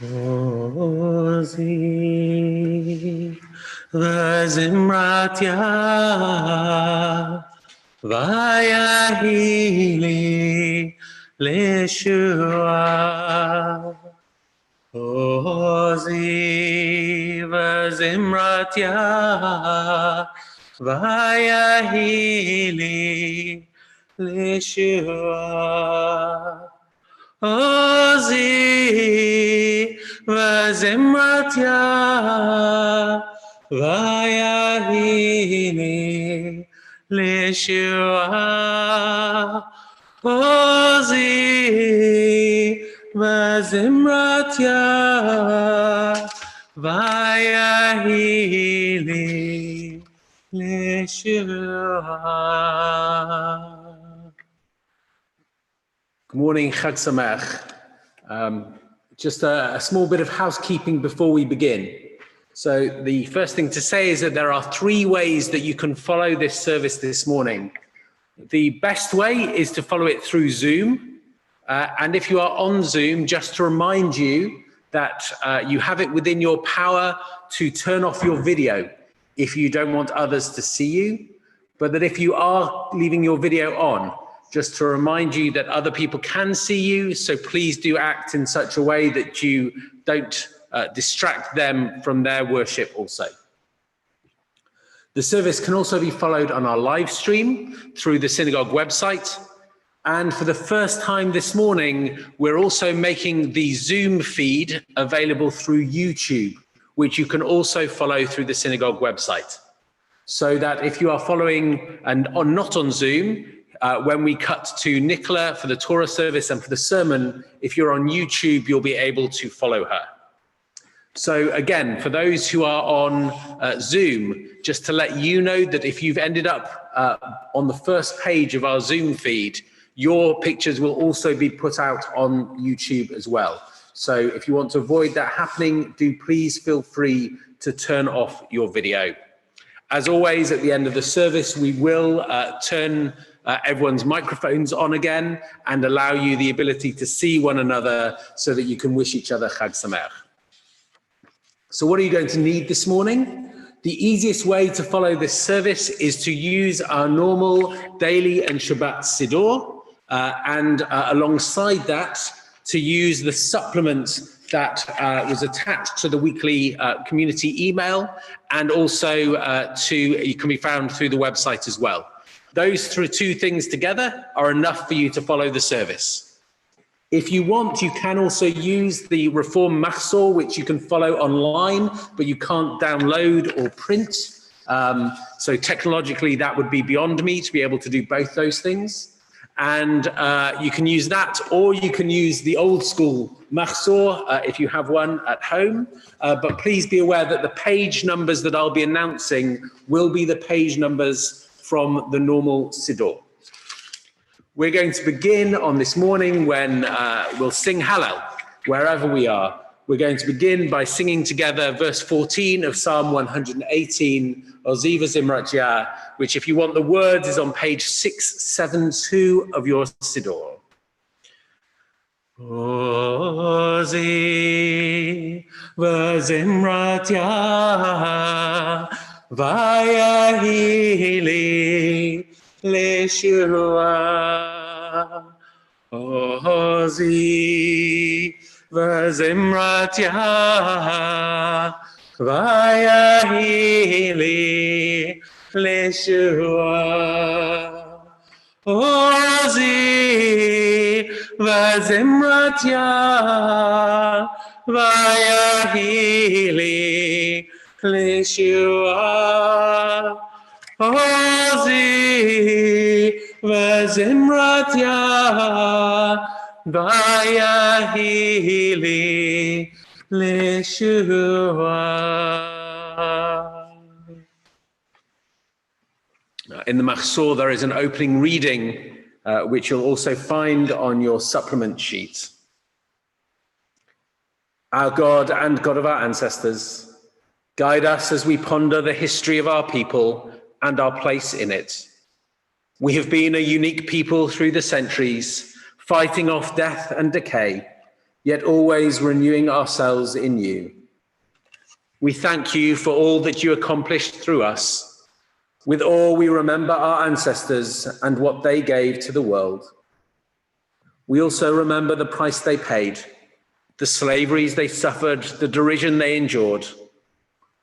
Ozi v'zimratya v'yahili l'shua. Ozi v'zimratya v'yahili l'shua. Ozi v'zimratya v'yahili l'shua. Ozi v'zimratya v'yahili l'shua. Good morning, Chag Sameach. Just a small bit of housekeeping before we begin. So the first thing to say is that there are 3 ways that you can follow this service this morning. The best way is to follow it through Zoom. And if you are on Zoom, just to remind you that you have it within your power to turn off your video if you don't want others to see you. But that if you are leaving your video on, just to remind you that other people can see you, so please do act in such a way that you don't distract them from their worship also. The service can also be followed on our live stream through the synagogue website. And for the first time this morning, we're also making the Zoom feed available through YouTube, which you can also follow through the synagogue website. So that if you are following and not on Zoom, when we cut to Nicola for the Torah service and for the sermon, if you're on YouTube, you'll be able to follow her. So again, for those who are on Zoom, just to let you know that if you've ended up on the first page of our Zoom feed, your pictures will also be put out on YouTube as well. So if you want to avoid that happening, do please feel free to turn off your video. As always, at the end of the service, we will turn everyone's microphones on again and allow you the ability to see one another so that you can wish each other Chag Sameach. So what are you going to need this morning? The easiest way to follow this service is to use our normal daily and Shabbat Siddur, and alongside that, to use the supplement that was attached to the weekly community email, and also you can be found through the website as well. Those 2 things together are enough for you to follow the service. If you want, you can also use the Reform Machzor, which you can follow online, but you can't download or print. So technologically, that would be beyond me to be able to do both those things. And you can use that, or you can use the old school Machzor if you have one at home. But please be aware that the page numbers that I'll be announcing will be the page numbers from the normal Siddur. We're going to begin on this morning when we'll sing Hallel, wherever we are. We're going to begin by singing together verse 14 of Psalm 118, Ozi v'zimratya, which, if you want the words, is on page 672 of your Siddur. Ozi v'zimratya v'yahili l'shua. Ozi v'zimratya v'yahili l'shua. Ozi v'zimratya v'yahili l'shua. Ozi v'zimratya v'yahili l'shua. In the Machzor, there is an opening reading, which you'll also find on your supplement sheet. Our God and God of our ancestors, guide us as we ponder the history of our people and our place in it. We have been a unique people through the centuries, fighting off death and decay, yet always renewing ourselves in you. We thank you for all that you accomplished through us. With awe, we remember our ancestors and what they gave to the world. We also remember the price they paid, the slaveries they suffered, the derision they endured.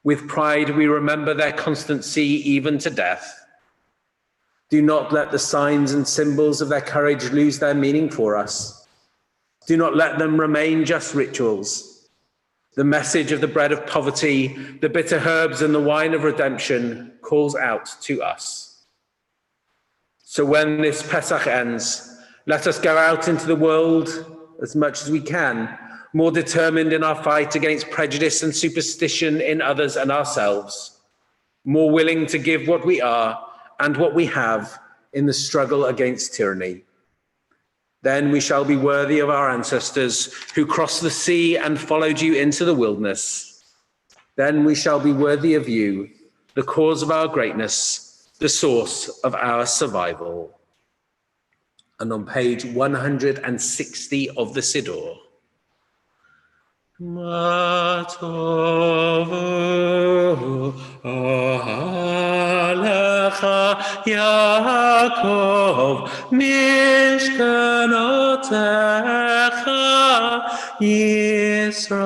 With pride, we remember their constancy even to death. Do not let the signs and symbols of their courage lose their meaning for us. Do not let them remain just rituals. The message of the bread of poverty, the bitter herbs and the wine of redemption calls out to us. So when this Pesach ends, let us go out into the world as much as we can, more determined in our fight against prejudice and superstition in others and ourselves, more willing to give what we are and what we have in the struggle against tyranny. Then we shall be worthy of our ancestors who crossed the sea and followed you into the wilderness. Then we shall be worthy of you, the cause of our greatness, the source of our survival. And on page 160 of the Siddur. Ma tovu alecha Yaakov mishkanotecha Yisrael.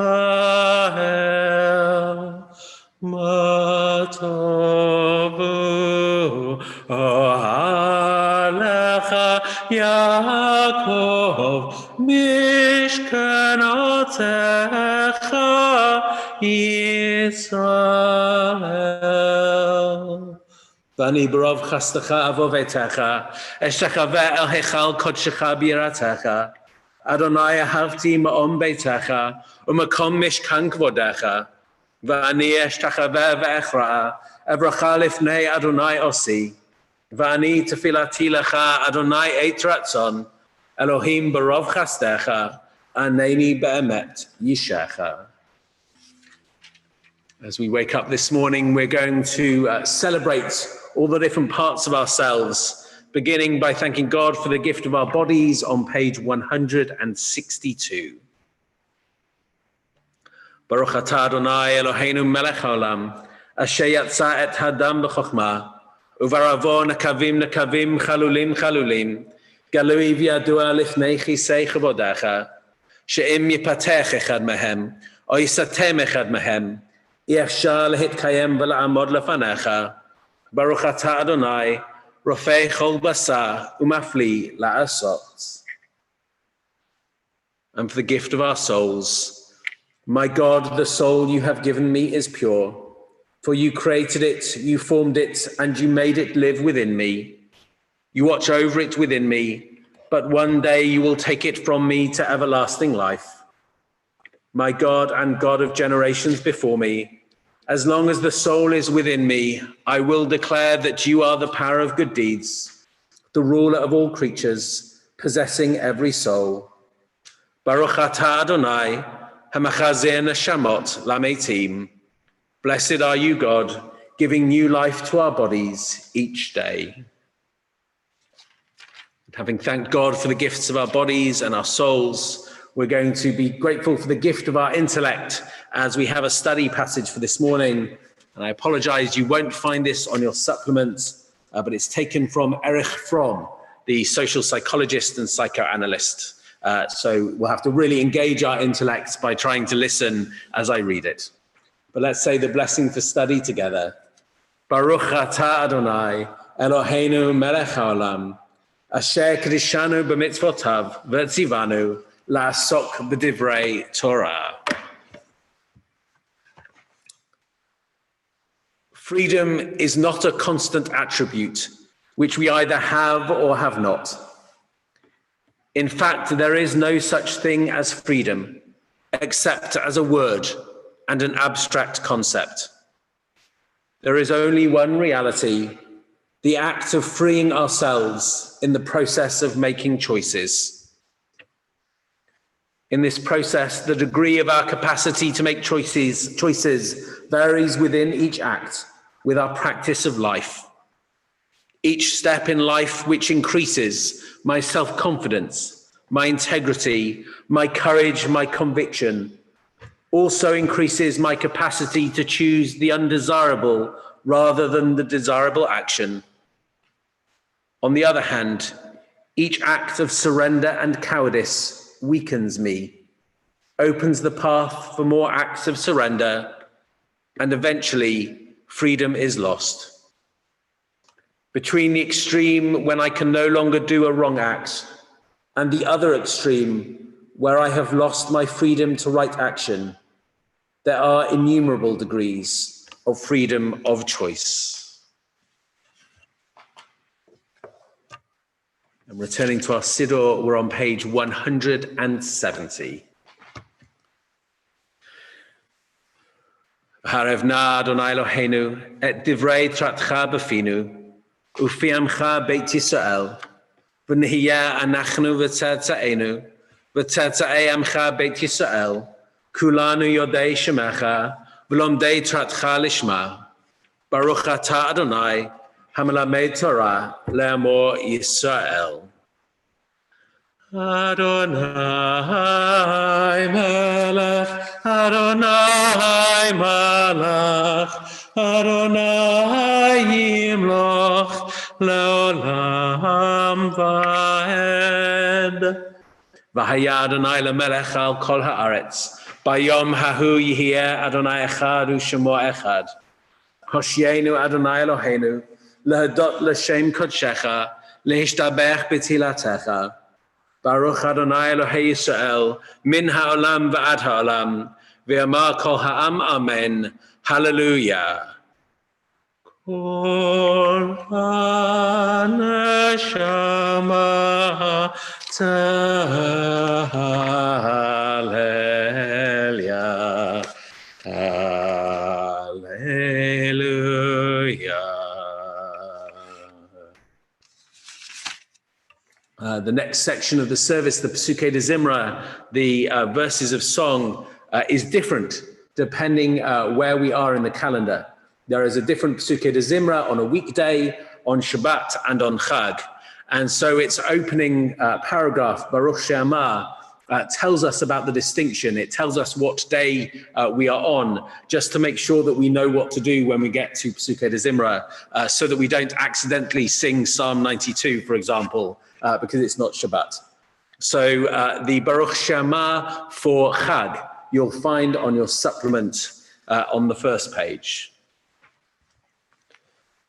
Ma tovu alecha Yaakov mishkanotecha Yisrael. Vani barov chastecha avovetecha, eshachave el hechal kodshecha biratecha, Adonai ahavti ma'om beitecha, umakom mishkan kvodecha, vani eshtachave ve'echra'a, evracha lifnei Adonai osi, vani tefilati lecha Adonai eit ratzon, Elohim barov chastecha, aneni be'emet yishecha. As we wake up this morning, we're going to celebrate all the different parts of ourselves, beginning by thanking God for the gift of our bodies on page 162. Baruch atah Adonai Eloheinu melech haolam, asher yatsa et hadam b'chokhmah, uvaravo nekavim nekavim chalulim chalulim, galui v'yadua lifnei chisei chavodecha, she'im yipatech echad mehem, o yisatem echad mehem, Yefshar lehitkayem v'la'amod lefanecha, Baruch atah Adonai, rofei chol basar umafli la'asot. And for the gift of our souls, my God, the soul you have given me is pure, for you created it, you formed it, and you made it live within me. You watch over it within me, but one day you will take it from me to everlasting life. My God and God of generations before me, as long as the soul is within me, I will declare that you are the power of good deeds, the ruler of all creatures, possessing every soul. Baruch atah Adonai, hamachazeh neshamot lametim. Blessed are you, God, giving new life to our bodies each day. Having thanked God for the gifts of our bodies and our souls, we're going to be grateful for the gift of our intellect as we have a study passage for this morning. And I apologize, you won't find this on your supplement, but it's taken from Erich Fromm, the social psychologist and psychoanalyst. So we'll have to really engage our intellects by trying to listen as I read it. But let's say the blessing to study together. Baruch atah Adonai, Eloheinu melech haolam, asher kedishanu b'mitzvotav v'tzivanu, la'asok b'divrei Torah. Freedom is not a constant attribute which we either have or have not. In fact, there is no such thing as freedom, except as a word and an abstract concept. There is only one reality, the act of freeing ourselves in the process of making choices. In this process, the degree of our capacity to make choices varies within each act with our practice of life. Each step in life which increases my self-confidence, my integrity, my courage, my conviction. Also increases my capacity to choose the undesirable rather than the desirable action. On the other hand, each act of surrender and cowardice weakens me, opens the path for more acts of surrender, and eventually freedom is lost. Between the extreme when I can no longer do a wrong act and the other extreme where I have lost my freedom to right action, there are innumerable degrees of freedom of choice. And returning to our Siddur, we're on page 170. Harevna Adonai Eloheinu et divrei tratcha b'finu ufiamcha beit Yisrael v'nihiyah anachnu v'tzatza'enu v'tzatza'ei amcha beit Yisrael kulanu yodei shemecha v'lomdei tratcha lishma Baruch atah Adonai hamelamed Torah le'amor Yisrael. Adonai melech, Adonai malach, Adonai yimloch, leolam va'ed. V'haya Adonai lemelech al kol haaretz, bayom hahu yihiyeh Adonai echad u'shemo echad. Hoshienu Adonai Eloheinu, lehadot l'shem kodshecha, lehishtabech b'tilatecha. Baruch Adonai Elohei Yisrael, min ha'olam v'ad ha'olam, v'yamar kol ha'am amen, hallelujah. Kol ha'neshama t'hallelia, hallelujah. The next section of the service, the Pesukei de Zimra, the verses of song, is different depending where we are in the calendar. There is a different Pesukei de Zimra on a weekday, on Shabbat, and on Chag. And so its opening paragraph, Baruch She'amar, tells us about the distinction. It tells us what day we are on, just to make sure that we know what to do when we get to Pesukei de Zimra, so that we don't accidentally sing Psalm 92, for example, because it's not Shabbat. So the Baruch She'amar for Chag, you'll find on your supplement on the first page.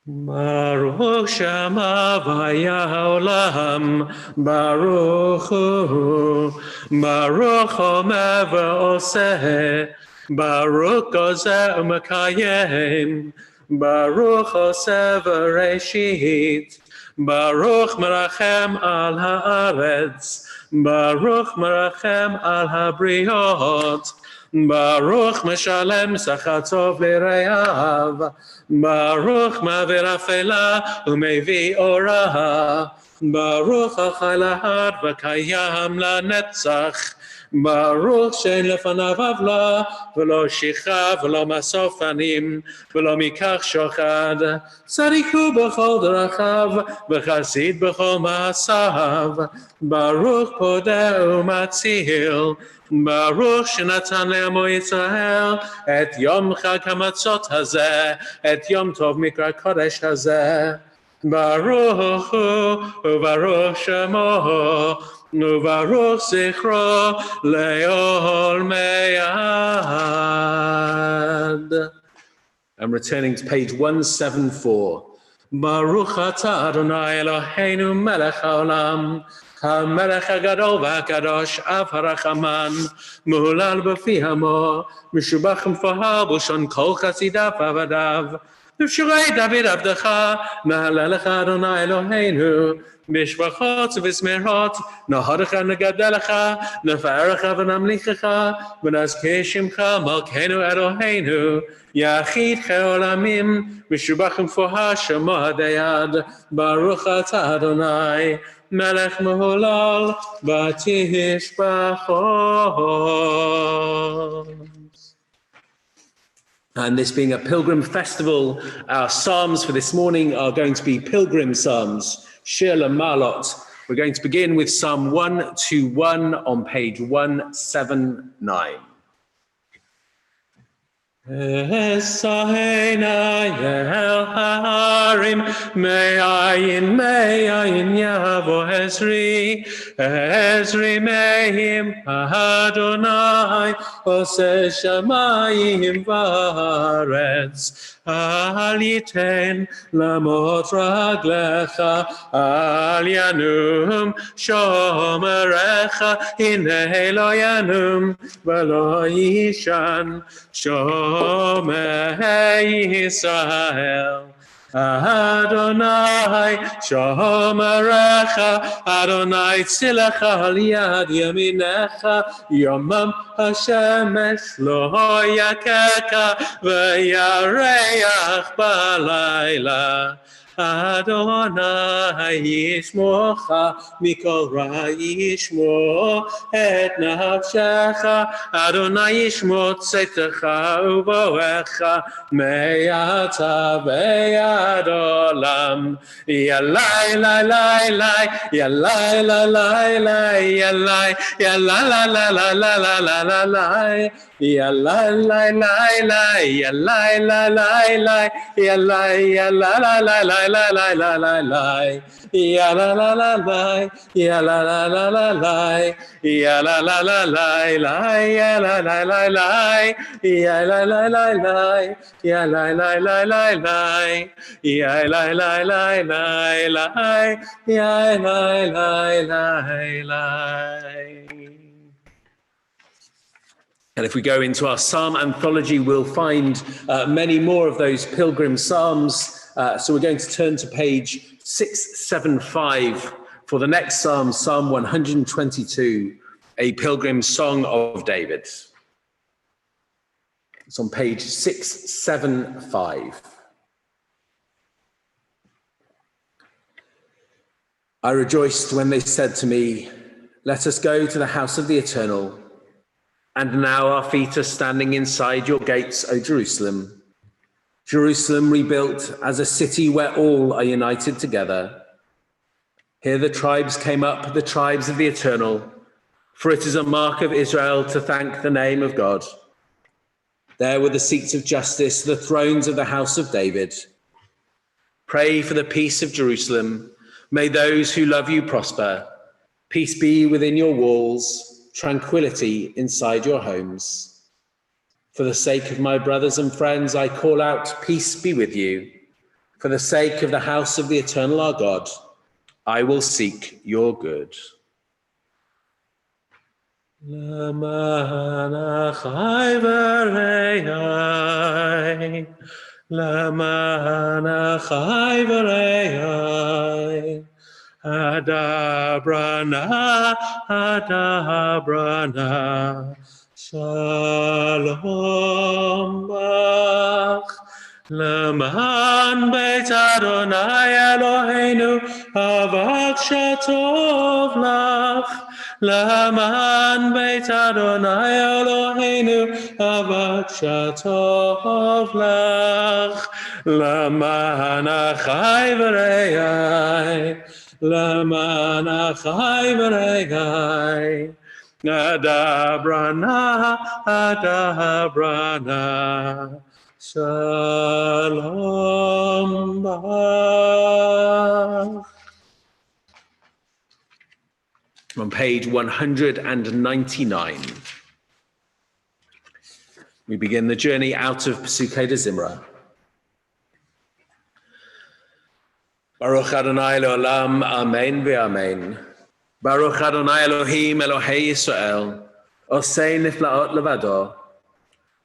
Baruch She'amar v'haya ha'olam, Baruch hu, Baruch omer v'oseh, Baruch gozeh u'mekayem, Baruch oseh v'reshit, Baruch merachem al haaretz, Baruch merachem al habriot, Baruch meshalem sachar tov l're'av, Baruch ma'avir afela u'mevi orah, Baruch achai lahad v'kayam lanetzach, Baruch she'en lefanav avla, v'lo shicha, v'lo masof anim, v'lo mikach shochad, tzadiku b'chol derachav, v'chasid b'chol ma'asav, Baruch podeh u'matzil, Baruch shenatan le'amo Yisrael, et yom chag hamatzot hazeh, et yom tov mikra kodesh hazeh, Baruch hu, u'baruch shemo, Uvaruch zichro le'ol meyad. I'm returning to page 174. Baruch atah Adonai Eloheinu melech haolam, HaMelech HaGadol VaHaKadosh Av HaRachaman, Muhulal B'fi Hamo, Mishubach Mfahar B'shon Kol Chasidav Avadav, B'shurei David Avdecha, Nahalelecha Adonai Eloheinu, Mishpachot v'smerot, Naharecha Negadelecha, Nefa'erecha v'namlichecha, V'nazkei Shimcha Malkeinu Eloheinu, Yachid Cheolamim, Mishubach Mfuha Shemo Hadayad, Baruch atah Adonai, Melech Mehulal, Batishbachot. And this being a pilgrim festival, our psalms for this morning are going to be pilgrim psalms, Shir Malot, We're going to begin with Psalm 121 on page 179. Esaina yel harim me'ayin yavo Ezri me'im Adonai ose shamayim v'aretz al yiten lamot raglecha al yanum shomerecha hinei lo yanum v'lo yishan Shomei Yisrael, Adonai Shomerecha, Adonai Tzilecha al yad yaminecha, Yomam Hashemesh lo yakeka, V'yareach balayla. Adonai yishmocha mikol ra yishmo et nafshecha Adonai yishmo tzetecha uvoecha me'ata ve'ad olam Yalai lai lai lai Yalai lai lai lai Yalai Yalai lai lai lai lai lai lai Yalai lai lai lai Yalai lai lai lai Yalai Yalai lai lai lai la la la la la ya la la la la ya la la la la la ya la la la la la ya la la la la ya la la la la ya la la la la la ya la la la la ya la la la. And if we go into our psalm anthology, we'll find many more of those pilgrim psalms. So we're going to turn to page 675 for the next psalm, Psalm 122, a pilgrim song of David. It's on page 675. I rejoiced when they said to me, "Let us go to the house of the Eternal." And now our feet are standing inside your gates, O Jerusalem. Jerusalem rebuilt as a city where all are united together. Here the tribes came up, the tribes of the Eternal, for it is a mark of Israel to thank the name of God. There were the seats of justice, the thrones of the house of David. Pray for the peace of Jerusalem. May those who love you prosper. Peace be within your walls, tranquility inside your homes. For the sake of my brothers and friends, I call out, peace be with you. For the sake of the house of the Eternal our God, I will seek your good. Adabrana, adabrana, shalom bach. Leman beit Adonai Eloheinu, avak shatov lach. Leman beit Adonai Eloheinu, avak shatov lach. Leman achai v'rei Leman achai v'regai, adabrana, adabrana, shalom bach. On page 199, we begin the journey out of Pesukei de Zimra. Baruch Adonai Le'olam, Amen ve'Amen. Baruch Adonai Elohim, Elohei Yisrael, Osei niflaot levado,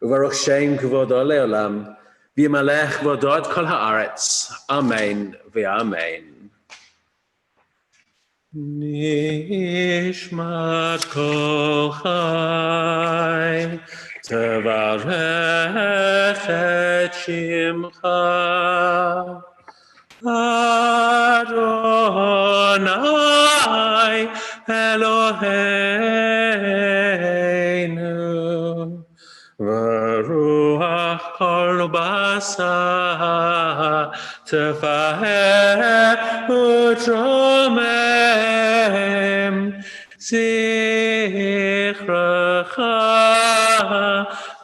Uvaruch Shem kvodo le'olam, V'yimalech kvodo ad kol haaretz, Amen ve'Amen. Nishmat kol chai, Tevarech et shimcha, Adonai Eloheinu, v'ruach kol basa tefaheh u'tromeh zichrecha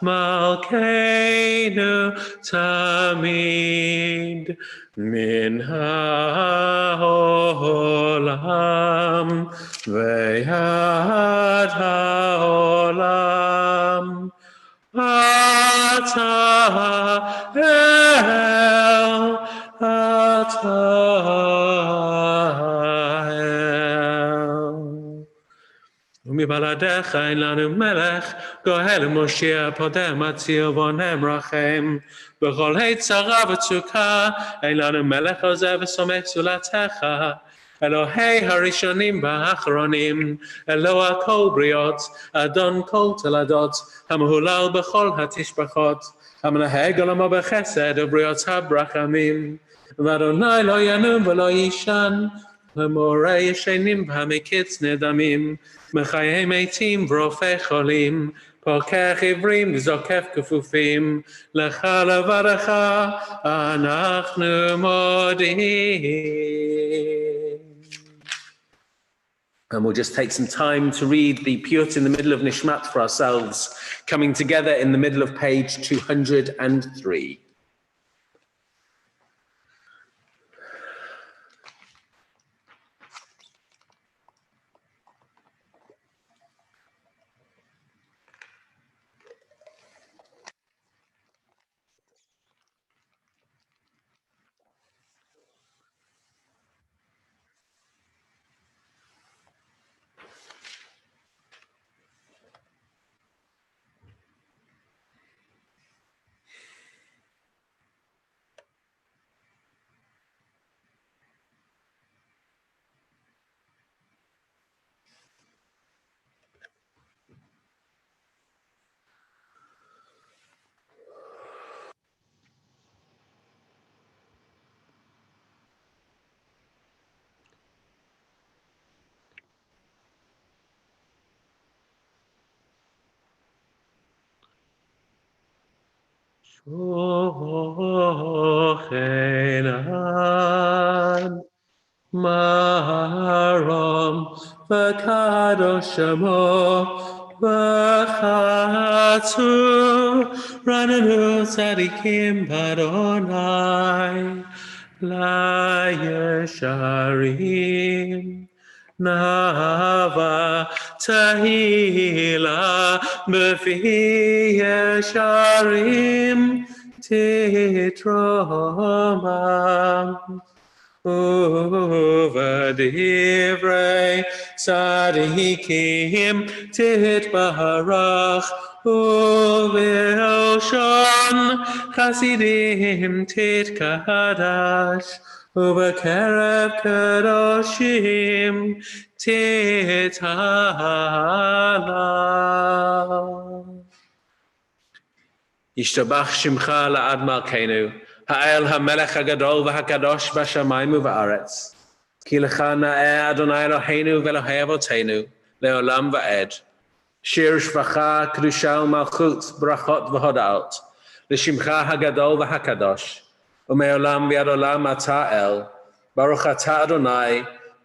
malkeinu tamid min ha'olam ve'ad ha'olam Ata el, Ata el. Umibaladecha in lanu melech, gohel Moshiach podem atzil vonem rachem. B'chol heitzara v'tzukah, in lanu melech ozev v'somek zulatecha. Elohei harishonim v'achronim, Eloah kol briot, Adon kol teladot, Hamahulal b'chol hatishbachot, Hamnaheg olamo b'chesed ubriot habrachamim, V'Adonai lo yanum v'lo yishan, V'morei yeshenim v'hamikitz nedamim, Mechayei meitim v'rofei cholim, Pokech ivrim v'zokef kufufim, Lecha levarecha anachnu modim. And we'll just take some time to read the piyut in the middle of Nishmat for ourselves, coming together in the middle of page 203. Shochenan Maharam V'kadosh Shemo V'chatu Rananu Tzadikim B'Adonai LaYesharim Nava Tahila B'fi Yesharim Titromam Uvadivrei Tzadikim Titbarach Uvilshon Chasidim Titkadash Uvakerev Kadoshim Tithala Yishtabach Shimcha La'ad Malkeinu Ha'el HaMelech HaGadol VaHaKadosh B'Shamayim uVa'aretz Ki Lecha Na'eh Adonai Eloheinu V'Elohei Avoteinu Le'olam Va'ed Shir Shvacha Kedusha U'Malchut Brachot V'Hodaot L'Shimcha HaGadol VaHaKadosh U'Me'olam V'Ad Olam Ata El Baruch Ata Adonai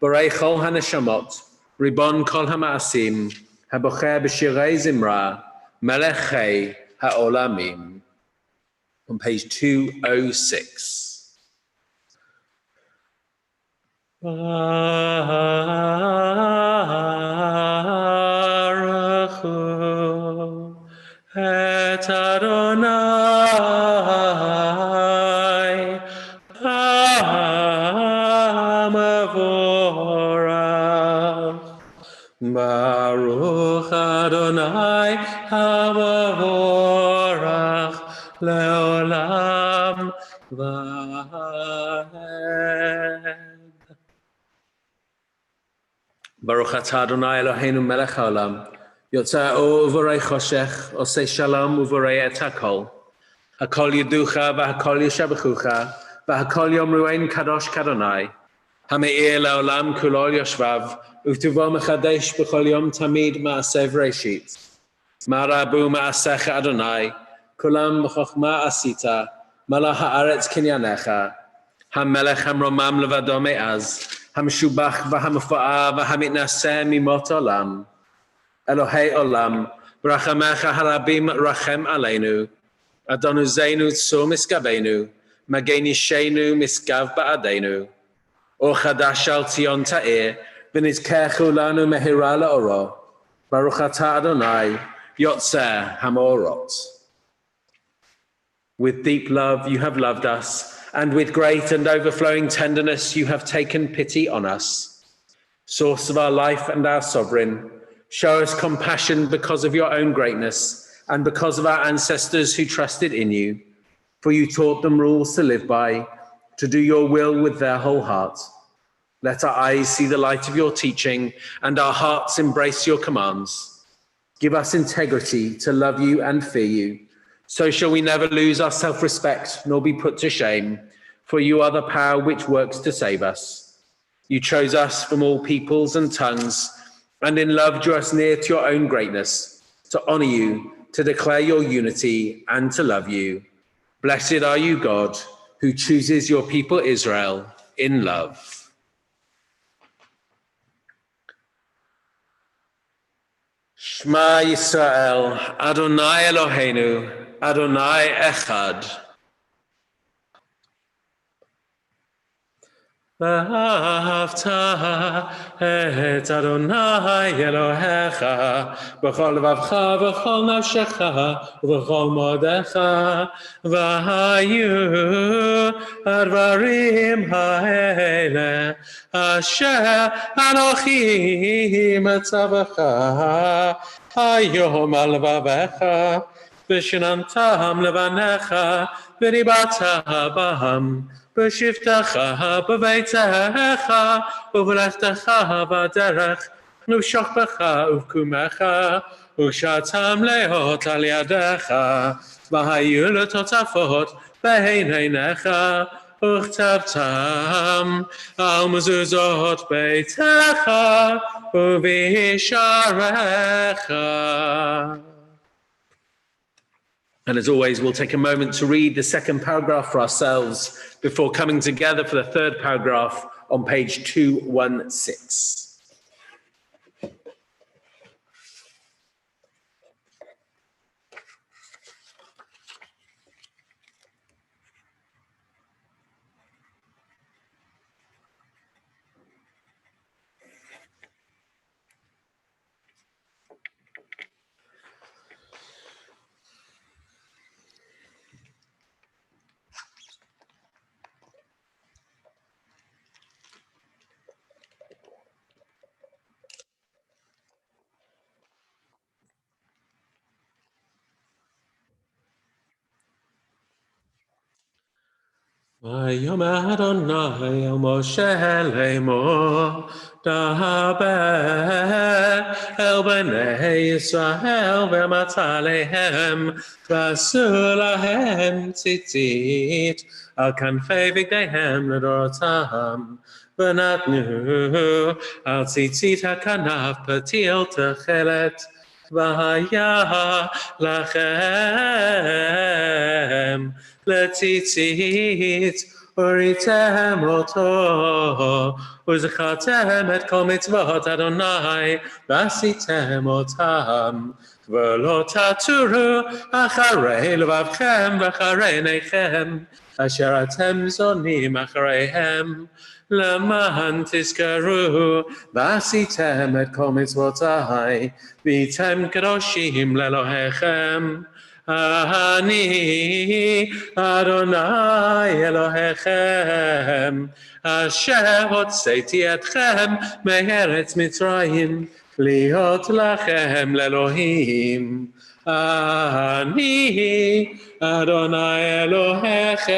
Borei Chol HaNeshamot Ribon Kol HaMa'asim Habocheh B'Shirei Zimra Melech Chei Ha'olamim. On page 206. Baruch Hu et Adonai Ha'mavorach. Baruch Adonai Ha'mavorach Le'olam Va'ed. Baruch atah Adonai Eloheinu melech haolam, yotzei or uvorei choshech, osei shalom uvorei et hakol. Hakol yeducha v'hakol yeshabechucha, v'hakol yomruein kadosh kadonai. Hame'ir le'olam kulol yoshvav, uvtuvo mechadesh b'chol yom tamid ma'aseh v'reishit. Ma'rabu ma'asech Adonai, kulam b'chochma asita, malach haaretz kinyanecha, hamelech hamromam levado me'az, המשובח והמפואר והמתנשא ממות עולם. אלוהי עולם, ברחמך הרבים רחם עלינו. אדוננו צור משגבנו, מגן אישנו משגב בעדנו. אור חדש על ציון תאיר, ונזכך לנו מהרה לאורו. ברוך אתה אדוני, יוצר המאורות. With deep love you have loved us, and with great and overflowing tenderness you have taken pity on us. Source of our life and our sovereign, show us compassion because of your own greatness, and because of our ancestors who trusted in you. For you taught them rules to live by, to do your will with their whole heart. Let our eyes see the light of your teaching, and our hearts embrace your commands. Give us integrity to love you and fear you. So shall we never lose our self-respect, nor be put to shame, for you are the power which works to save us. You chose us from all peoples and tongues, and in love drew us near to your own greatness, to honor you, to declare your unity, and to love you. Blessed are you, God, who chooses your people Israel in love. Shema Yisrael, Adonai Eloheinu, Adonai Echad. ואהבת את אדוני אלוהיך בכל לבבך ובכל נפשך ובכל מאודך, והיו הדברים האלה אשר אנוכי מצווך היום על לבביך, ושננתם לבניך ודיברת בהם בשבתך בביתך ובלכתך בדרך ובשוכבך ובקומך וכשאתם להיות על ידך, והיו לטוטפות בין עיניך וכתבתם על מזוזות ביתך ובשעריך. And as always, we'll take a moment to read the second paragraph for ourselves before coming together for the third paragraph on page 216. ויאמר אדוני אל משה לאמור, דבר אל בני ישראל ואמרת להם, ועשו להם ציצית על כנפי בגדיהם לדורותם, ונתנו על ציצית הכנף פתיל תכלת, והיה לכם לציצית, וראיתם אותו, וזכרתם את כל מצוות אדוני, ועשיתם אותם, ולא תטורו אחרי לבבכם ואחרי עיניכם, אשר אתם זונים אחריהם, למען תזכרו, ועשיתם את כל מצוותיי, והייתם קדושים לאלוהיכם. אני אדוני אלוהיכם, אשר הוצאתי אתכם מארץ מצרים, להיות לכם לאלוהים. אני אדוני אלוהיכם.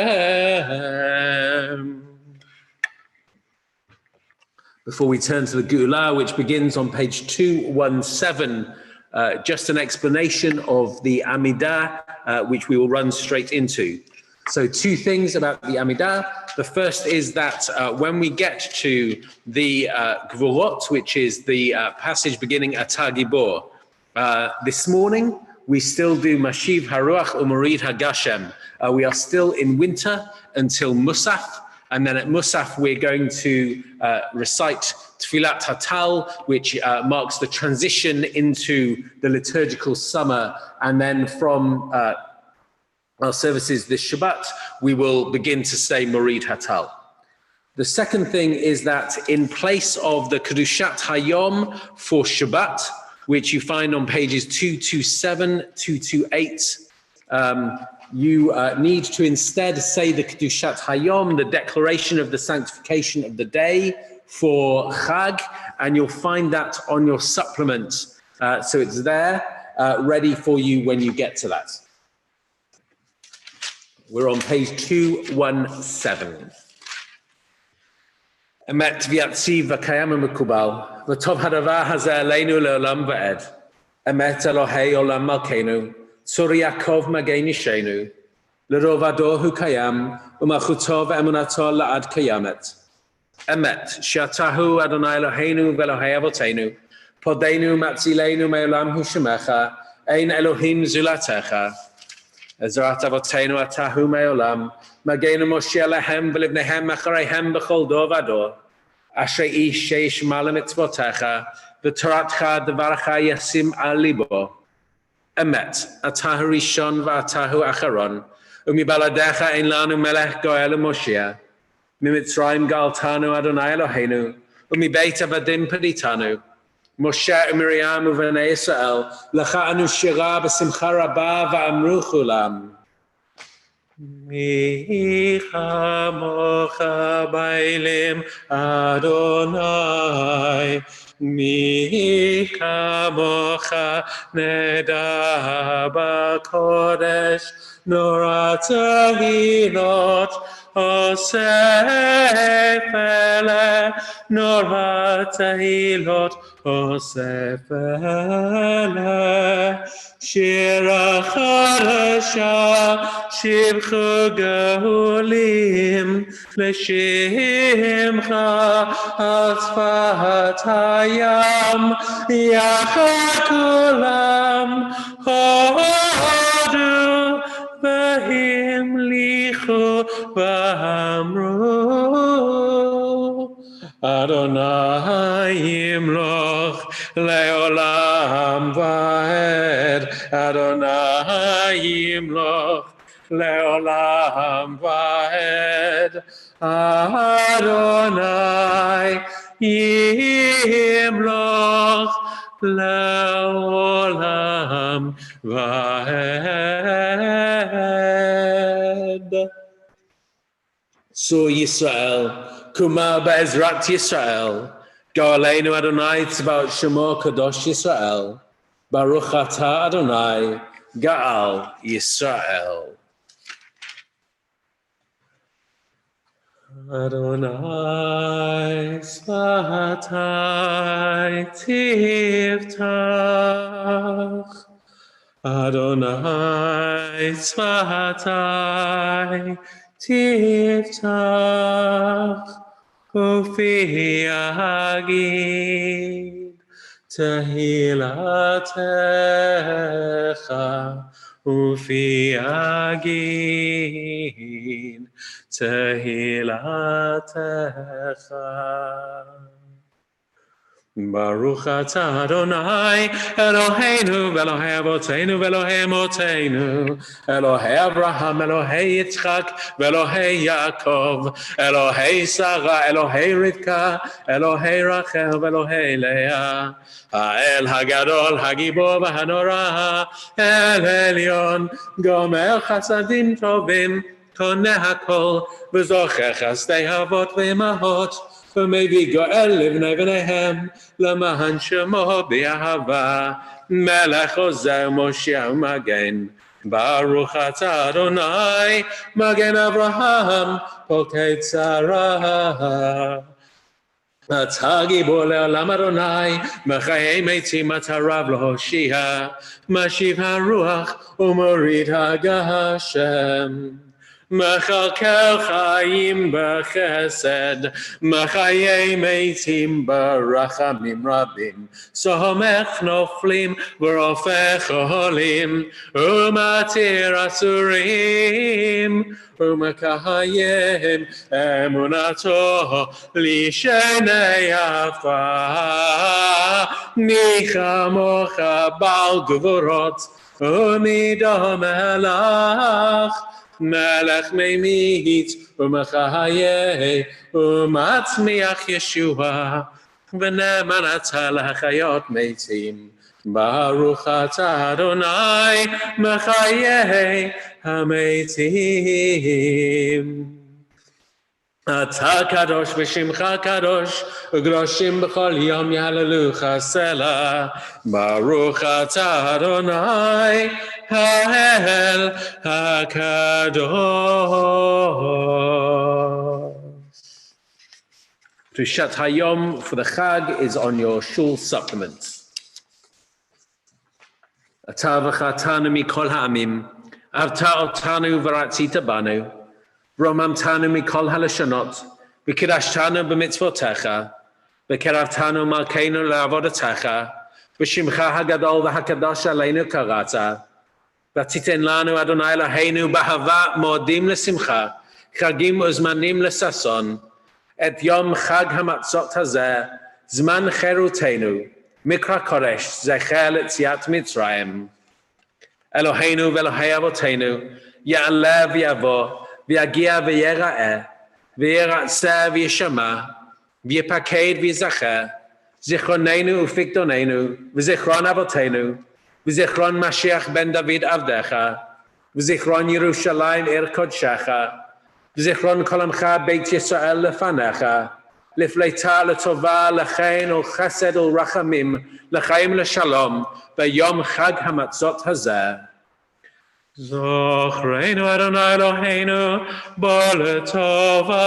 Before we turn to the Geulah, which begins on page 217, just an explanation of the Amidah, which we will run straight into. So two things about the Amidah. The first is that when we get to the Gvurot, which is the passage beginning at Gibor, this morning we still do Mashiv Haruach Umarid Hagashem. We are still in winter until Musaf, And then at Musaf, we're going to recite Tfilat Hatal, which marks the transition into the liturgical summer. And then from our services this Shabbat, we will begin to say Morid Hatal. The second thing is that in place of the Kedushat Hayom for Shabbat, which you find on pages 227, 228, you need to instead say the Kedushat Hayom, the declaration of the sanctification of the day for Chag, and you'll find that on your supplement. So it's there, ready for you when you get to that. We're on page 217. אמת ויציב וקיים ומקובל, וטוב הדבר הזה עלינו לעולם ועד. אמת אלוהי עולם מלכנו, צור יעקב מגן אישנו, לרובדו הוא קיים, ומלכותו ואמונתו לעד קיימת. אמת, שאתה הוא אדוני אלוהינו ואלוהי אבותינו, פודנו מצילנו מעולם הוא שמך, אין אלוהים זולתך. עזרת אבותינו אתה הוא מעולם, מגן משה להם ולבניהם אחריהם בכל דור ודור, אשר איש שישמע למצוותיך, ותורתך דברך ישים על ליבו. אמת, אתה הראשון ואתה הוא האחרון, ומבלעדיך אין לנו מלך גואל ומושיע. ממצרים גאלתנו אדוני אלוהינו, ומבית עבדים פדיתנו. משה ומרים ובני ישראל, לך אנו שירה בשמחה רבה ואמרו כולם. מי כמוך באלים אדוני, מי כמוך נדע בקודש, נורא תהילות עושה פלא, נורא תהילות עושה פלא. שירה חדשה שבחו גאולים לשמך על שפת הים, יחד כולם הודו והמליכו ואמרו אדוני ימלוך לעולם ועד, אדוני ימלוך לעולם ועד, אדוני ימלוך לעולם ועד. So Yisrael, Kuma Be'ezrat Yisrael, Go'aleinu Adonai Tzvaot Shemo Kadosh Yisrael, Baruch Atah Adonai, Ga'al Yisrael. Adonai Svatai Tiftach, Adonai Svatai Tiftach, Ufi Agid Tehilatecha, Ufi Agid Tehilatecha. Baruch atah Adonai, Eloheinu, Elohei Avotenu, Elohei Emotenu, Elohei Abraham, Elohei Yitzchak, Elohei Yaakov, Elohei Sarah, Elohei Rivka, Elohei Rachel, Elohei Leah, Ha'el Hagadol, Hagibor v'Hanora, El Elyon, Gomer Chasadim Tovim, Koneh Hakol, V'zocher Chasdei Avot v'Imahot, ומביא גואל לבני בניהם, למען שמו באהבה, מלך עוזר מושיע ומגן. ברוך אתה אדוני, מגן אברהם, פוקד שרה. אתה גיבור לעולם אדוני, מחיי מתים אתה רב להושיע, משיב הרוח ומוריד הגשם. מחלקל חיים בחסד, מחיי מתים ברחמים רבים, סומך נופלים ורופא חולים, ומתיר אסורים, ומקיים אמונתו לשני עפר. מי כמוך בעל גבורות ומידו מלך, מלך ממית ומחיה ומצמיח ישועה, ונאמן אתה לחיות מתים. ברוך אתה אדוני מחיי המתים. אתה קדוש ושמך קדוש, וקדושים בכל יום יהללוך סלה. ברוך אתה אדוני האל הקדוש. Drishat Hayom for the Chag is on your shul supplement. אתה וחתנו מכל העמים, אהבת אותנו ורצית בנו, רוממתנו מכל הלשונות, וקידשתנו במצוותיך, וקרבתנו מלכנו לעבודתך, בשמך הגדול והקדוש עלינו קראת, ותיתן לנו אדוני אלוהינו באהבה מועדים לשמחה, חגים וזמנים לששון, את יום חג המצות הזה, זמן חירותנו, מקרא קודש, זכר ליציאת מצרים. אלוהינו ואלוהי אבותינו, יעלה ויבוא, ויגיע ויראה, וירצה וישמע, ויפקד ויזכר, זיכרוננו ופקדוננו, וזיכרון אבותינו, וזיכרון משיח בן דוד עבדך, וזיכרון ירושלים עיר קודשך, וזיכרון כל עמך בית ישראל לפניך, לפליטה לטובה, לחן ולחסד ולרחמים, לחיים ולשלום, ביום חג המצות הזה. זוכרנו אדוני אלוהינו בו לטובה,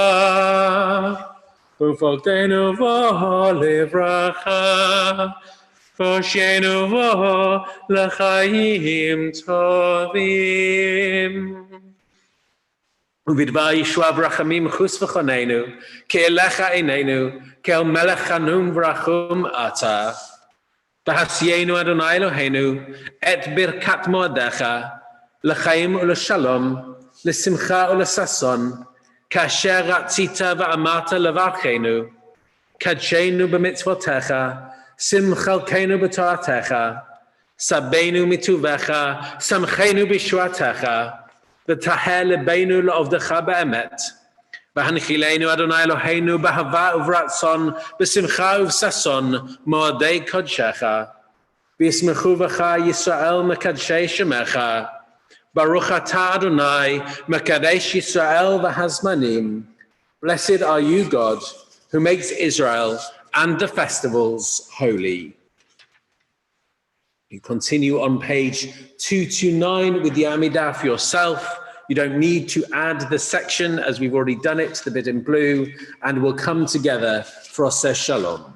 ופוקדנו בו לברכה, והושיענו בו לחיים טובים. ובדבר ישועה ורחמים חוס וחוננו, כי אליך עינינו, כי אל מלך חנון ורחום אתה. תעשיינו אדוני אלוהינו את ברכת מועדיך, לחיים ולשלום, לשמחה ולששון, כאשר רצית ואמרת לברכנו, קדשנו במצוותיך, שים חלקנו בתורתך, סבנו מטובך, שמחנו בישועתך, ותהה לבנו לעובדך באמת. והנחילנו אדוני אלוהינו באהבה וברצון, בשמחה ובששון, מועדי קודשך. וישמחו בך ישראל מקדשי שמך. ברוך אתה אדוני, מקדש ישראל והזמנים. Blessed are you, God, who makes Israel and the festivals holy. You continue on page 229 with the Amidah for yourself. You don't need to add the section as we've already done it, the bit in blue, and we'll come together for Oseh Shalom.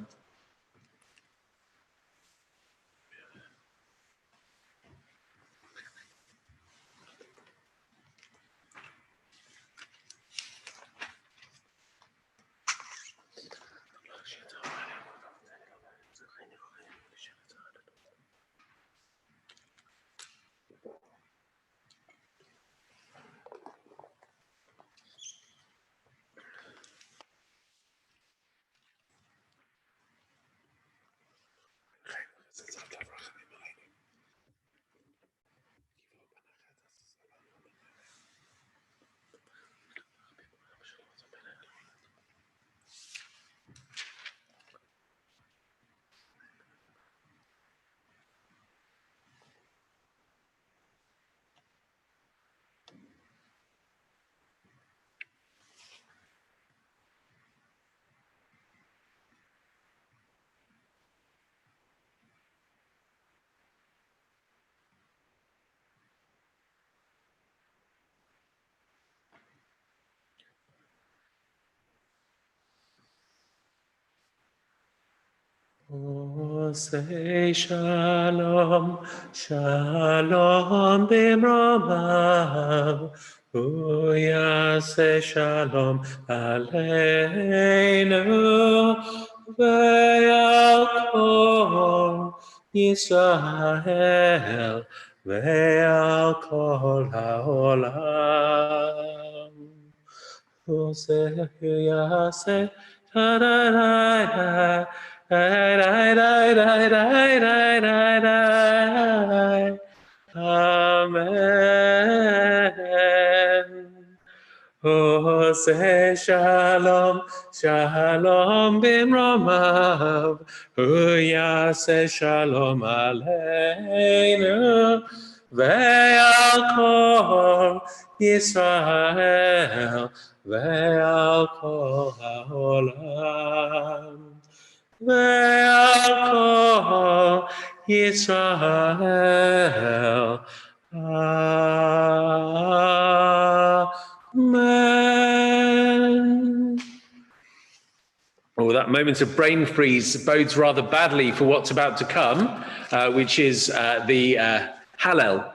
Oseh Shalom, Shalom b'mromav, hu yaseh shalom aleinu ve'al kol Yisrael ve'al kol ha'olam. Yaseh, Yaseh, da da da da da da da. Amen. Ose shalom, shalom bimromav, Yaseh shalom aleinu, ve'al kol Yisrael, ve'al kol ha'olam, ve'al kol Yisrael. Amen. Oh, that moment of brain freeze bodes rather badly for what's about to come, which is the Hallel,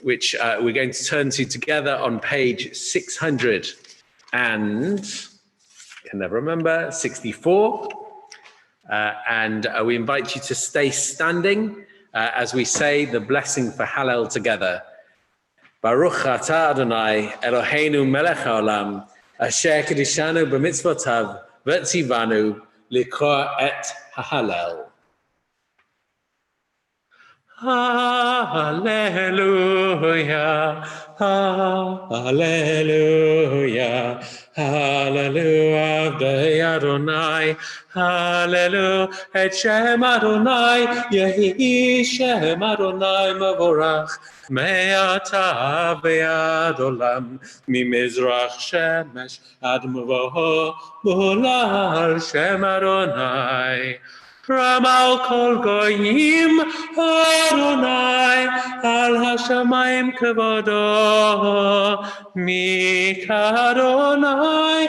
which we're going to turn to together on page 600 and, can never remember, 64. And we invite you to stay standing as we say the blessing for Hallel together. Baruch atah Adonai Eloheinu melech haolam asher kedishanu b'mitzvotav v'tzivanu likra et hahallel. Hallelujah, hallelujah, hallelujah, Avdei Adonai, hallelujah, et Shem Adonai, Yehi Shem Adonai Mavorach, me'ata ve'ad olam, mimizrach shemesh ad mavoho, mulal Shem Adonai. Ramal kol goyim Adonai al hashamayim kavodo mikadonai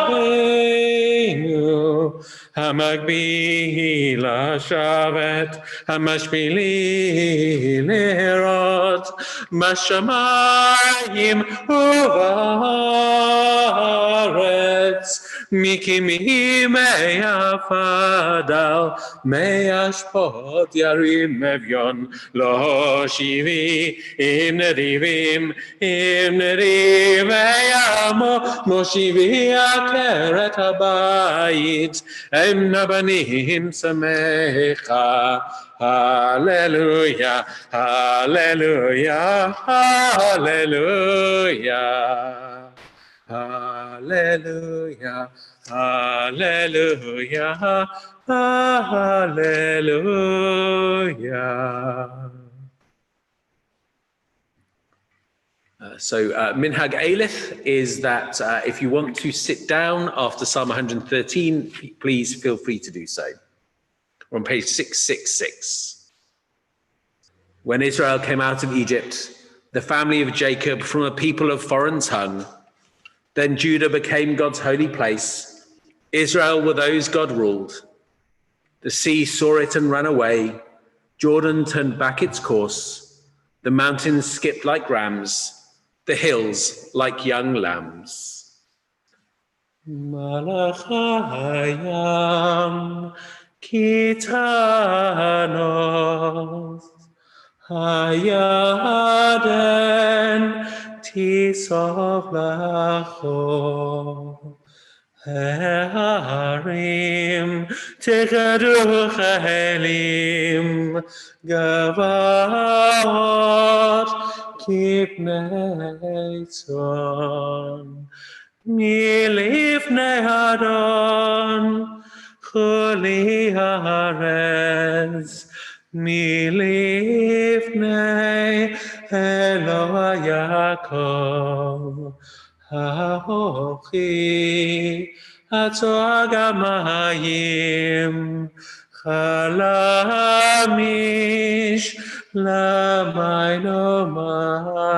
Eloheinu hamagbi lashavet hamashpili lirot mashamayim uvaretz Mikimi meyafadal meyashpot yarim evyon lo shivi im nedivim meyamo moshivi akeret habayit em nabanim samecha Hallelujah, hallelujah, hallelujah. Hallelujah, hallelujah, hallelujah. So Minhag Aleph is that if you want to sit down after Psalm 113, please feel free to do so. We're on page 666. When Israel came out of Egypt, the family of Jacob from a people of foreign tongue, then Judah became God's holy place. Israel were those God ruled. The sea saw it and ran away. Jordan turned back its course. The mountains skipped like rams, the hills like young lambs. Malachayam kitanos hayaden Tisov lacho Harim Tekadu Chahelim Gavot Kipnei Tzon Milifnei Adon Chuli Haaretz Milifnei Eloah Yaakov Haochi Hatzor Gamayim Chalamish Lamayno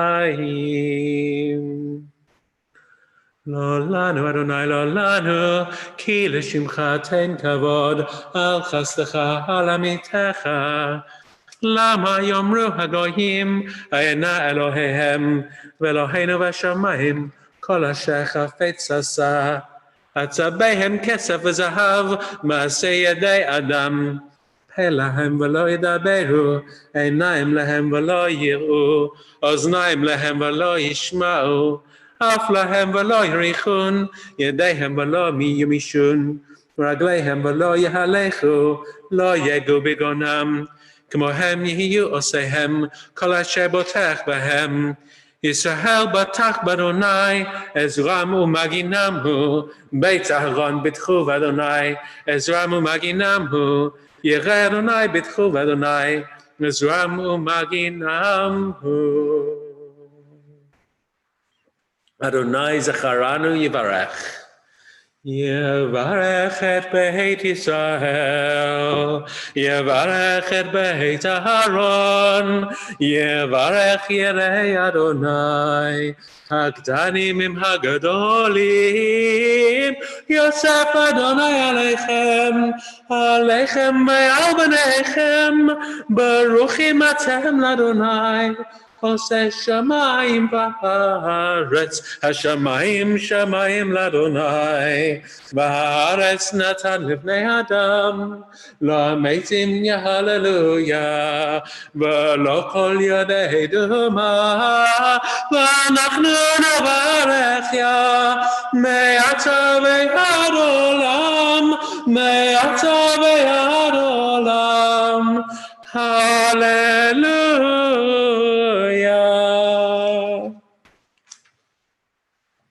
Mayim Lo lanu Adonai lo lanu ki l'shimcha ten kavod al chastecha al amitecha למה יאמרו הגויים, אנה אלוהיהם, ואלוהינו בשמיים, כל אשר חפץ עשה. עצביהם כסף וזהב, מעשה ידי אדם. פה להם ולא ידברו, עיניים להם ולא יראו, אוזניים להם ולא ישמעו, אף להם ולא יריחון, ידיהם ולא ימישון, רגליהם ולא יהלכו, לא יגעו בגונם. כמוהם יהיו עושיהם, כל אשר בוטח בהם. ישראל בטח באדוני, עזרם ומגינם הוא, בית אהרון בטחו באדוני, עזרם ומגינם הוא, ירא אדוני בטחו באדוני, עזרם ומגינם הוא. אדוני זכרנו יברך. יברך את בית ישראל, יברך את בית אהרון, יברך יראי אדוני, הקטנים עם הגדולים, יוסף אדוני עליכם, עליכם ועל בניכם, ברוכים אתם לאדוני. עושה שמיים בארץ, השמיים שמיים לאדוני, והארץ נתן לבני אדם, למתים יהללויה, ולא כל ידי דומה, ואנחנו נברך יה, מעתה ועד עולם, מעתה ועד עולם, הללויה.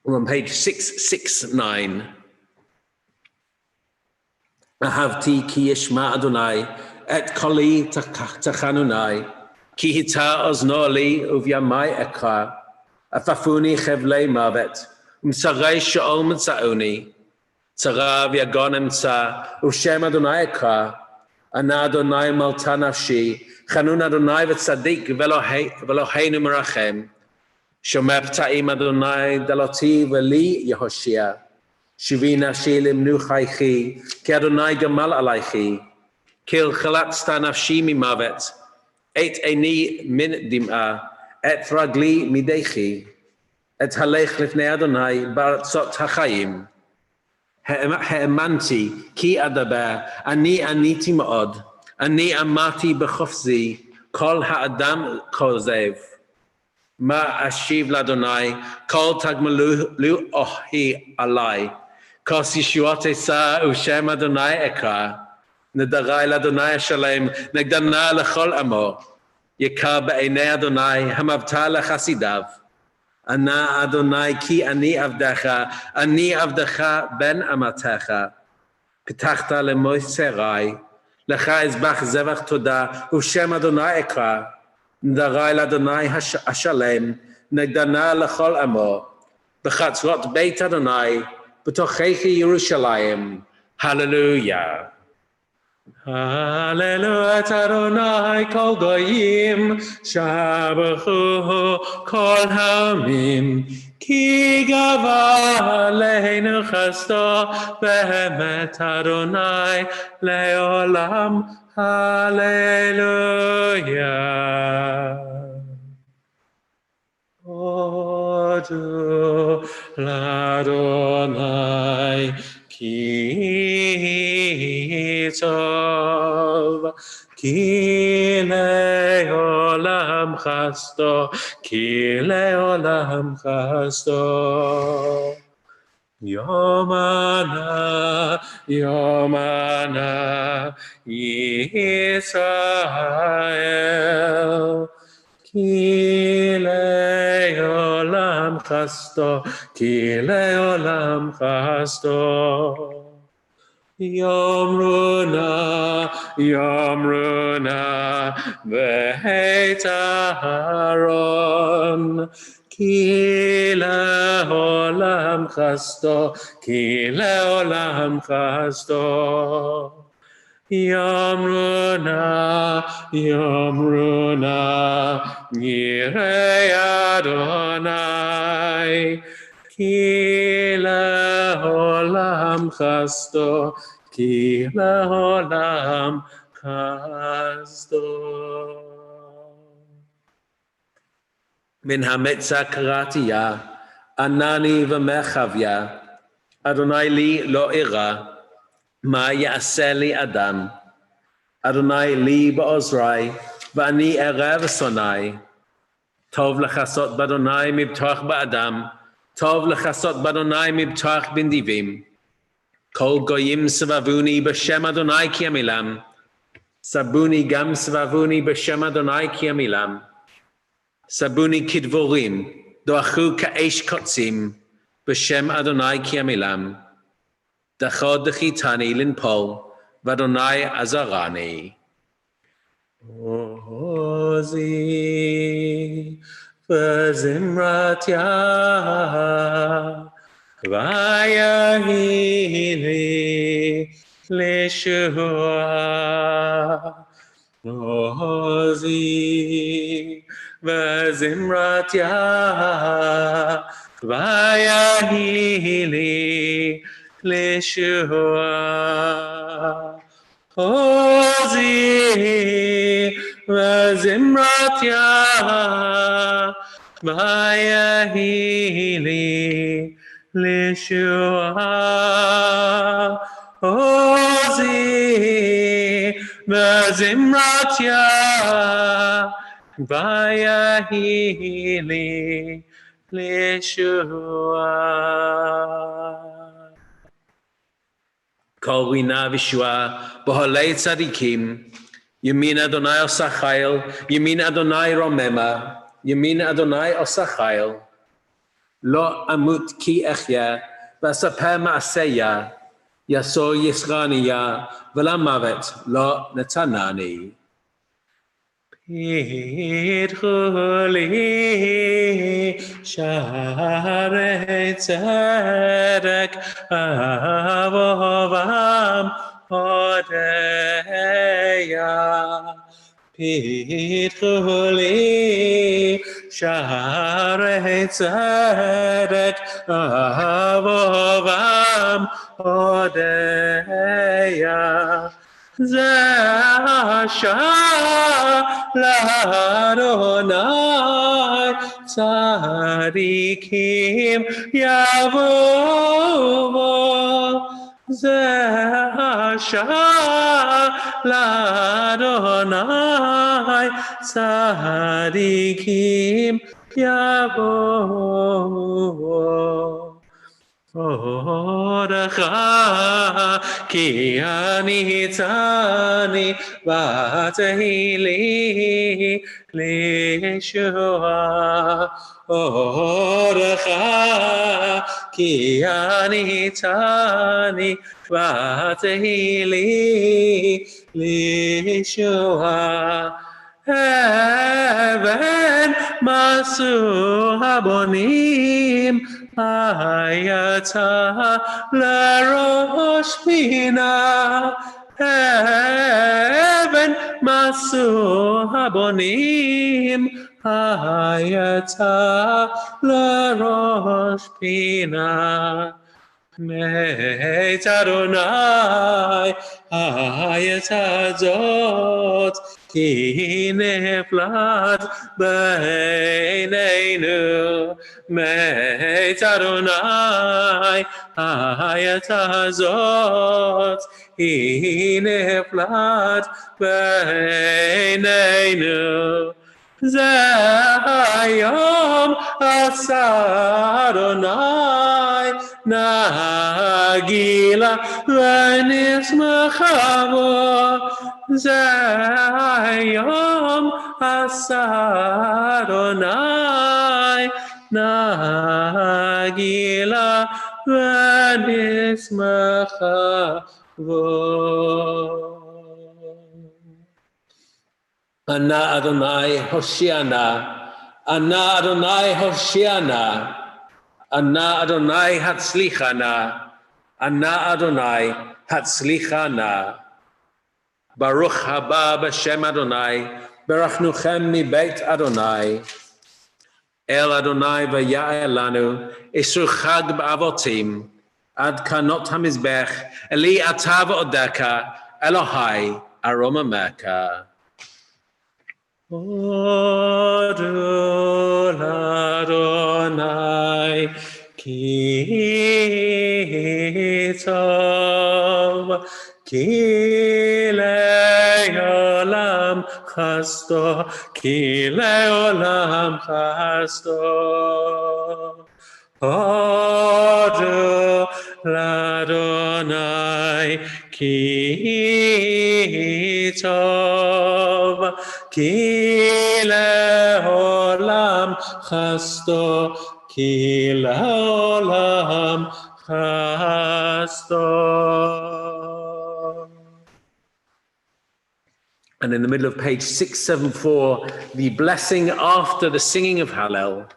We're on page 669. Ahavti ki yishma Adonai, et koli tachanunai, ki hita ozno li uvyamai ekra, afafuni chevlei mavet, umsarai shaol mitzaoni, tzara v'yagonem tza, ushem Adonai ekra, ana Adonai malta nafshi, chanun Adonai v'tzadik v'eloheinu merachem, Shomer p'ta'im Adonai daloti v'li Yehoshia. Shivi nafshi limnu chaychi, ki Adonai gamal alaychi. Kil chalatsta nafshi mimavet, et eini min dim'a, et ragli midechi, et halech lifnei Adonai baratzot hachayim. Ha'emanti ki adaber, ani aniti ma'od, ani amati b'chofzi, kol ha'adam kozev. Ma ashiv ladonai, kol tagmalu ohi alai, kos yishuot esa ushem Adonai ekra, nedarai ladonai shalem, negdana lechol amo, yekar be'enei Adonai, hamavta lechasidav, ana Adonai ki ani avdecha ben amatecha, pitachta lemoiserai, lecha ezbach zevach toda, ushem Adonai ekra, Nedarai l'Adonai Hashalem, negdana l'chol amo, b'chatzrot beit Adonai, b'tochechi Yerushalayim. Hallelujah. Hallelujah Adonai kol goyim, shabachu kol ha'amim, ki gava aleinu chasto, behemet Adonai le'olam. Hallelujah. Odu l'Adonai ki tov, ki le'olam chasto, ki le'olam chasto. Yomana, Yomana, Yisrael, ki le'olam chasto, ki le'olam chasto. Yomruna, Yomruna, Beit Aharon, Ki le'olam chasto, ki le'olam chasto. Yomruna, Yomruna, Yirei Adonai, ki le'olam chasto, ki le'olam חסדו. מן המצע קראתיה, ענני ומרחביה, אדוני לי לא אירא, מה יעשה לי אדם? אדוני לי בעוזרי, ואני ערב שונאי. טוב לחסות באדוני מבטוח באדם, טוב לחסות באדוני מבטוח בנדיבים. כל גויים סבבוני בשם אדוני כי עמילם, סבוני גם סבבוני בשם אדוני כי עמילם. סבוני כדבורים, דרכו כאש קוצים, בשם אדוני כי עמילם. דחו דחיתני לנפול, ואדוני עזרני. עוזי וזמרתיה, ויהי לי לישועה. עוזי וזמרתיה, ויהי לי לישועה. עוזי וזמרתיה, ויהי לי לישועה. עוזי וזמרתיה, ויהי לי לישועה. כל רינה וישועה באוהלי צדיקים, ימין אדוני עושה חיל, ימין אדוני רוממה, ימין אדוני עושה חיל. לא אמות כי אחיה, ואספר מעשיה, יסור יסרניה, ולמוות לא נתנני. פיתחו לי שערי צדק, אבובם הודיה. פיתחו לי שערי צדק, אבובם הודיה. זה השעה לאדוני, צדיקים יבואו. זה השעה לאדוני, צדיקים יבואו. עודך כי אני צאני, ותהי לי לישועה. עודך כי אני צאני, ותהי לי לישועה. אבן מסור הבונים, הייתה לראש פינה. אבן מסור הבונים, הייתה לראש פינה. מאת אדוני הייתה זאת, כי נפלט בינינו. מאת אדוני הייתה זאת, כי נפלט בינינו. זה היום עשה אדוני, נגילה ונשמחה בו. זה היום עשה אדוני, נגילה ונשמחה בו. ענה אדוני הושיע נא, ענה אדוני הושיע נא, ענה אדוני הצליחה נא, ענה אדוני הצליחה נא. ברוך הבא בשם אדוני, ברכנוכם מבית אדוני. אל אדוני ויעל לנו, אסור חג באבותים, עד קנות המזבח, אלי אתה ועודך, אלוהי, aroma mecca. Odol Adonai ki tov ki le'olam chasto ki le'olam chasto. Odol Adonai ki tov ki le'olam chasto ki le'olam chasto. And in the middle of page 674, the blessing after the singing of Hallel.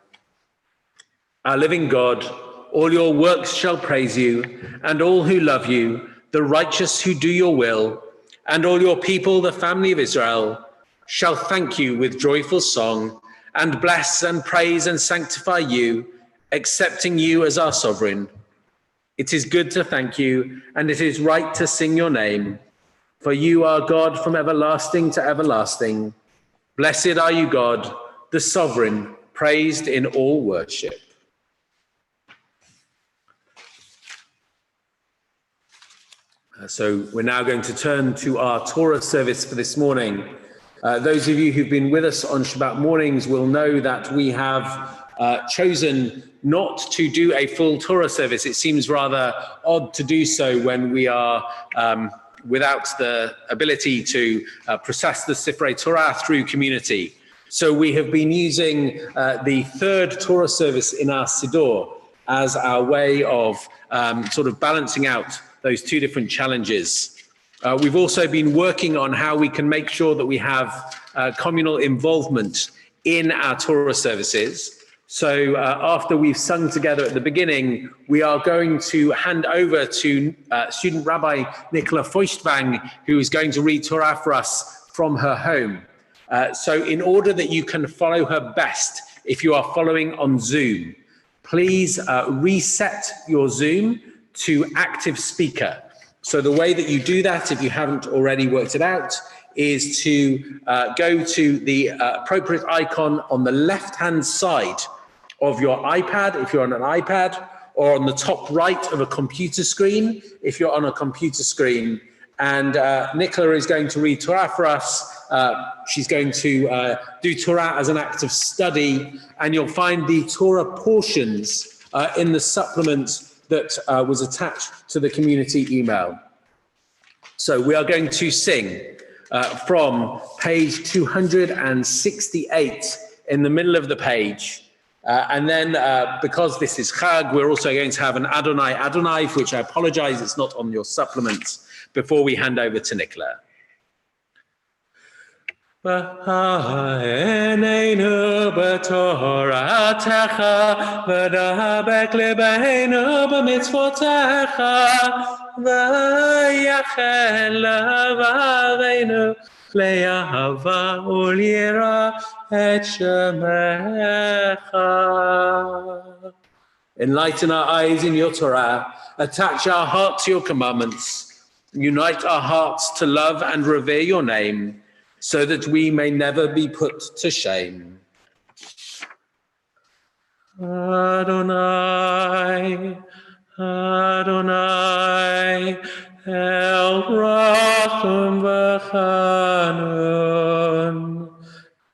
Our living God, all your works shall praise you, and all who love you, the righteous who do your will, and all your people, the family of Israel, shall thank you with joyful song, and bless and praise and sanctify you, accepting you as our sovereign. It is good to thank you, and it is right to sing your name, for you are God from everlasting to everlasting. Blessed are you, God, the sovereign, praised in all worship. So we're now going to turn to our Torah service for this morning. Those of you who've been with us on Shabbat mornings will know that we have chosen not to do a full Torah service. It seems rather odd to do so when we are without the ability to process the Sifrei Torah through community. So we have been using the third Torah service in our Siddur as our way of sort of balancing out those two different challenges. We've also been working on how we can make sure that we have communal involvement in our Torah services. So after we've sung together at the beginning, we are going to hand over to student Rabbi Nicola Feuchtwang, who is going to read Torah for us from her home. So in order that you can follow her best, if you are following on Zoom, please reset your Zoom to active speaker. So the way that you do that, if you haven't already worked it out, is to go to the appropriate icon on the left-hand side of your iPad, if you're on an iPad, or on the top right of a computer screen, if you're on a computer screen. And Nicola is going to read Torah for us. She's going to do Torah as an act of study, and you'll find the Torah portions in the supplement that was attached to the community email. So we are going to sing from page 268 in the middle of the page. And then because this is Chag, we're also going to have an Adonai Adonai, for which I apologize, it's not on your supplement, before we hand over to Nicola. V'ha'enenu b'toratecha, v'dabek lebeinu b'mitzvotecha, v'yachel levaveinu le'ahava u'l'yira et shemecha. Enlighten our eyes in your Torah, attach our heart to your commandments, unite our hearts to love and revere your name, so that we may never be put to shame. Adonai, Adonai, El Rachum v'Chanun,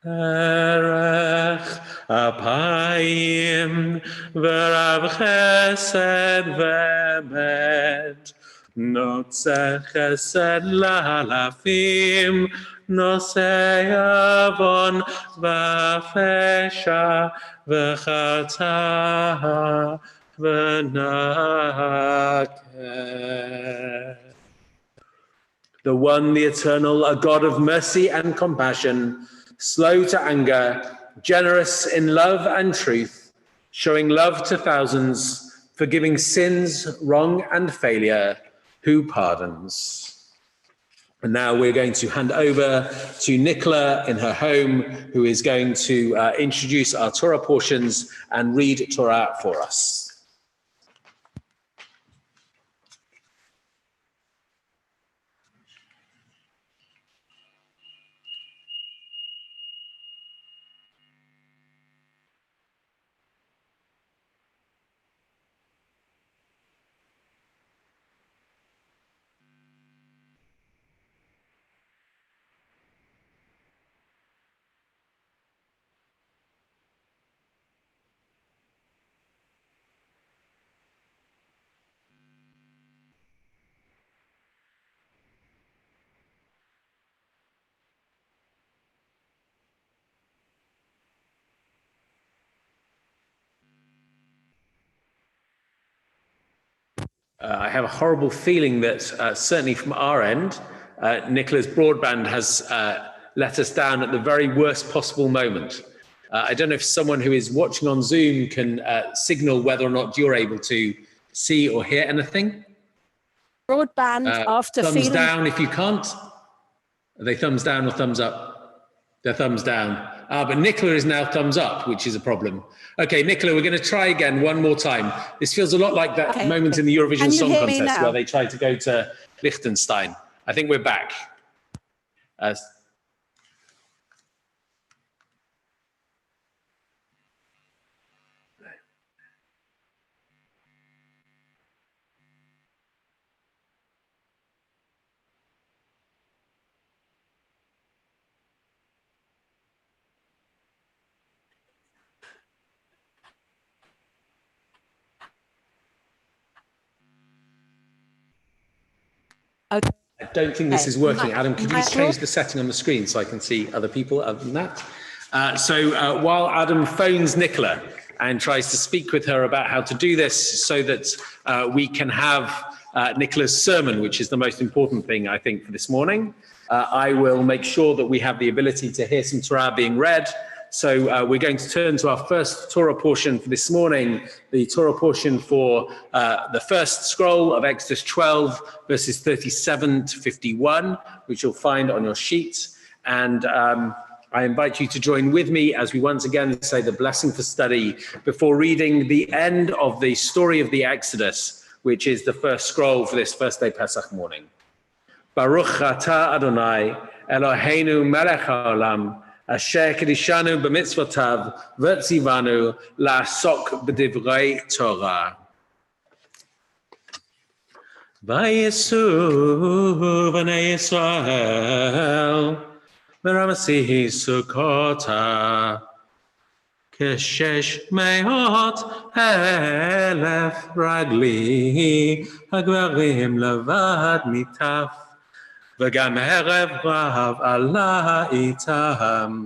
Erech Apayim v'Rav Chesed v'Emet, Notzeh Chesed l'Alafim, Nosei Avon v'Fesha v'Chata v'Nakeh. The one, the eternal, a God of mercy and compassion, slow to anger, generous in love and truth, showing love to thousands, forgiving sins, wrong and failure, who pardons. And now we're going to hand over to Nicola in her home, who is going to introduce our Torah portions and read Torah for us. I have a horrible feeling that certainly from our end, Nicola's broadband has let us down at the very worst possible moment. I don't know if someone who is watching on Zoom can signal whether or not you're able to see or hear anything. Broadband after thumbs feeling... down if you can't. Are they thumbs down or thumbs up? They're thumbs down. But Nicola is now thumbs up, which is a problem. Okay, Nicola, we're going to try again one more time. This feels a lot like that moment in the Eurovision Song Contest where they tried to go to Liechtenstein. I think we're back. Okay. I don't think this is working. Adam, could you just change the setting on the screen so I can see other people other than that? So while Adam phones Nicola and tries to speak with her about how to do this so that we can have Nicola's sermon, which is the most important thing, I think, for this morning, I will make sure that we have the ability to hear some Torah being read. So we're going to turn to our first Torah portion for this morning, the Torah portion for the first scroll of Exodus 12, verses 37 to 51, which you'll find on your sheet. And I invite you to join with me as we once again say the blessing for study before reading the end of the story of the Exodus, which is the first scroll for this first day Pesach morning. Baruch atah Adonai, Eloheinu melech haolam, Asher kedishanu b'mitzvotav v'tzivanu la'asok b'divrei Torah. Vayesu b'nei Yisrael v'ramasi Sukkota כשש מאות אלף רגלי הגברים לבד מיטף וגם ערב רב עלה איתם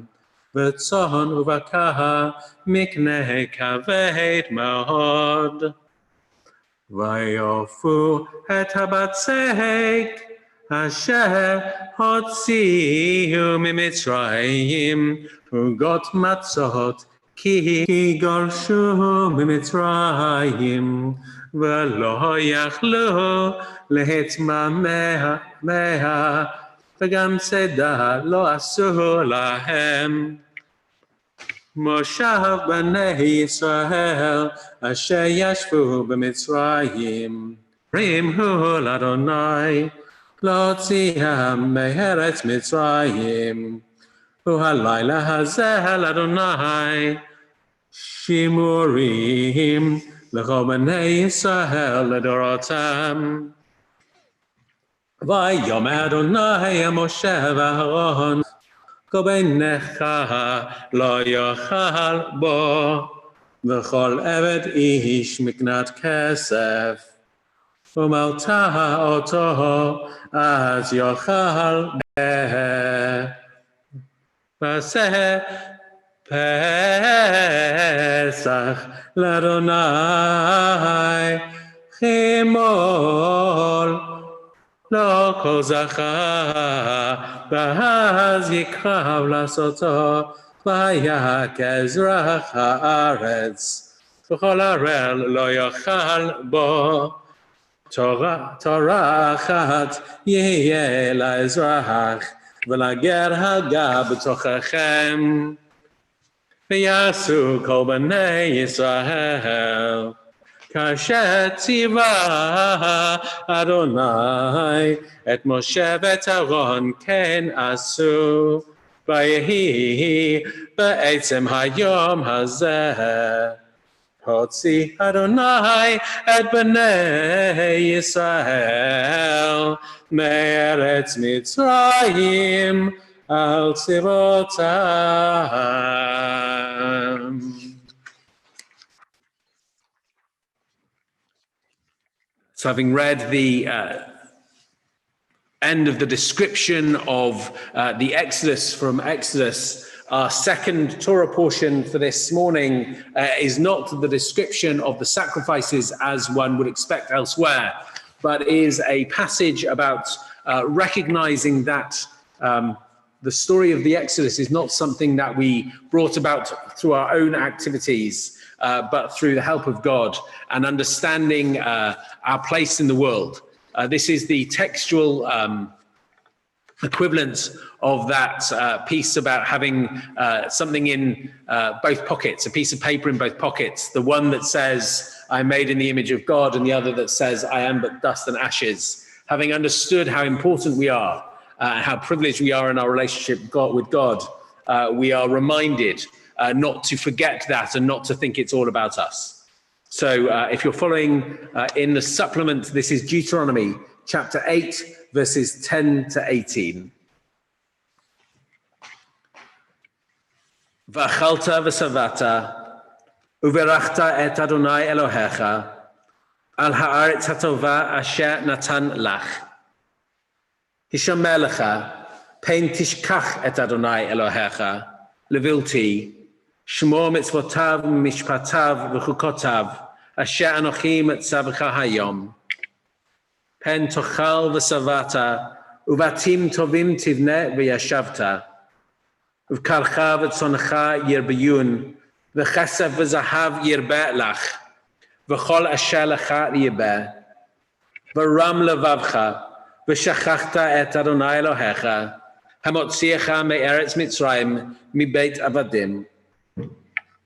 וצאן ובקר מקנה כבד מאוד ויופו את הבצק אשר הוציאו ממצרים עוגות מצות כי גורשו ממצרים ולא יכלו להתממע וגם צידה לא עשו להם. מושב בני ישראל אשר ישבו במצרים רימו לאדוני להוציאם מארץ מצרים והלילה הזה לאדוני שימורים לכל בני ישראל לדורותם. ויאמר אדוני אל משה ואהרון כל בניך לא יאכל בו וכל עבד איש מקנת כסף ומלת אותו אז יאכל ועשה פסח לאדוני חימול לא כל זכר ואז יקרב לעשותו ויעקז רך הארץ וכל ערל לא יאכל בו תורה אחת יהיה לאזרח ולגר הגה בתוככם ויעשו כל בני ישראל כאשר ציווה אדוני את משה ואת אהרון כן עשו ויהי בעצם היום הזה הוציא אדוני את בני ישראל מארץ מצרים על צבאותם. So having read the end of the description of the Exodus from Exodus Our second Torah portion for this morning is not the description of the sacrifices as one would expect elsewhere, but is a passage about recognizing that the story of the Exodus is not something that we brought about through our own activities, but through the help of God and understanding our place in the world. This is the textual equivalent of that piece about having something in both pockets, a piece of paper in both pockets, the one that says, I'm made in the image of God, and the other that says, I am but dust and ashes. Having understood how important we are, how privileged we are in our relationship with God, we are reminded not to forget that and not to think it's all about us. So if you're following in the supplement, this is Deuteronomy chapter 8, verses 10 to 18. V'achalta v'savata, uverachta et Adonai Elohecha, al haaretz hatova asher natan lach. Hishamer lecha, pen tishkach et Adonai Elohecha, levilti, shmor mitzvotav mishpatav v'chukotav, asher anochi mitzavcha hayom. Pen tochal v'savata, uvatim tovim tivne v'yashavta, uvkarcha v'tzoncha yirbeyun, v'chesef v'zahav yirbeh lach, v'chol asher lecha yirbeh, v'ram levavcha, v'shachachta et Adonai Elohecha, hamotziecha me'eretz Mitzrayim, mibeit avadim,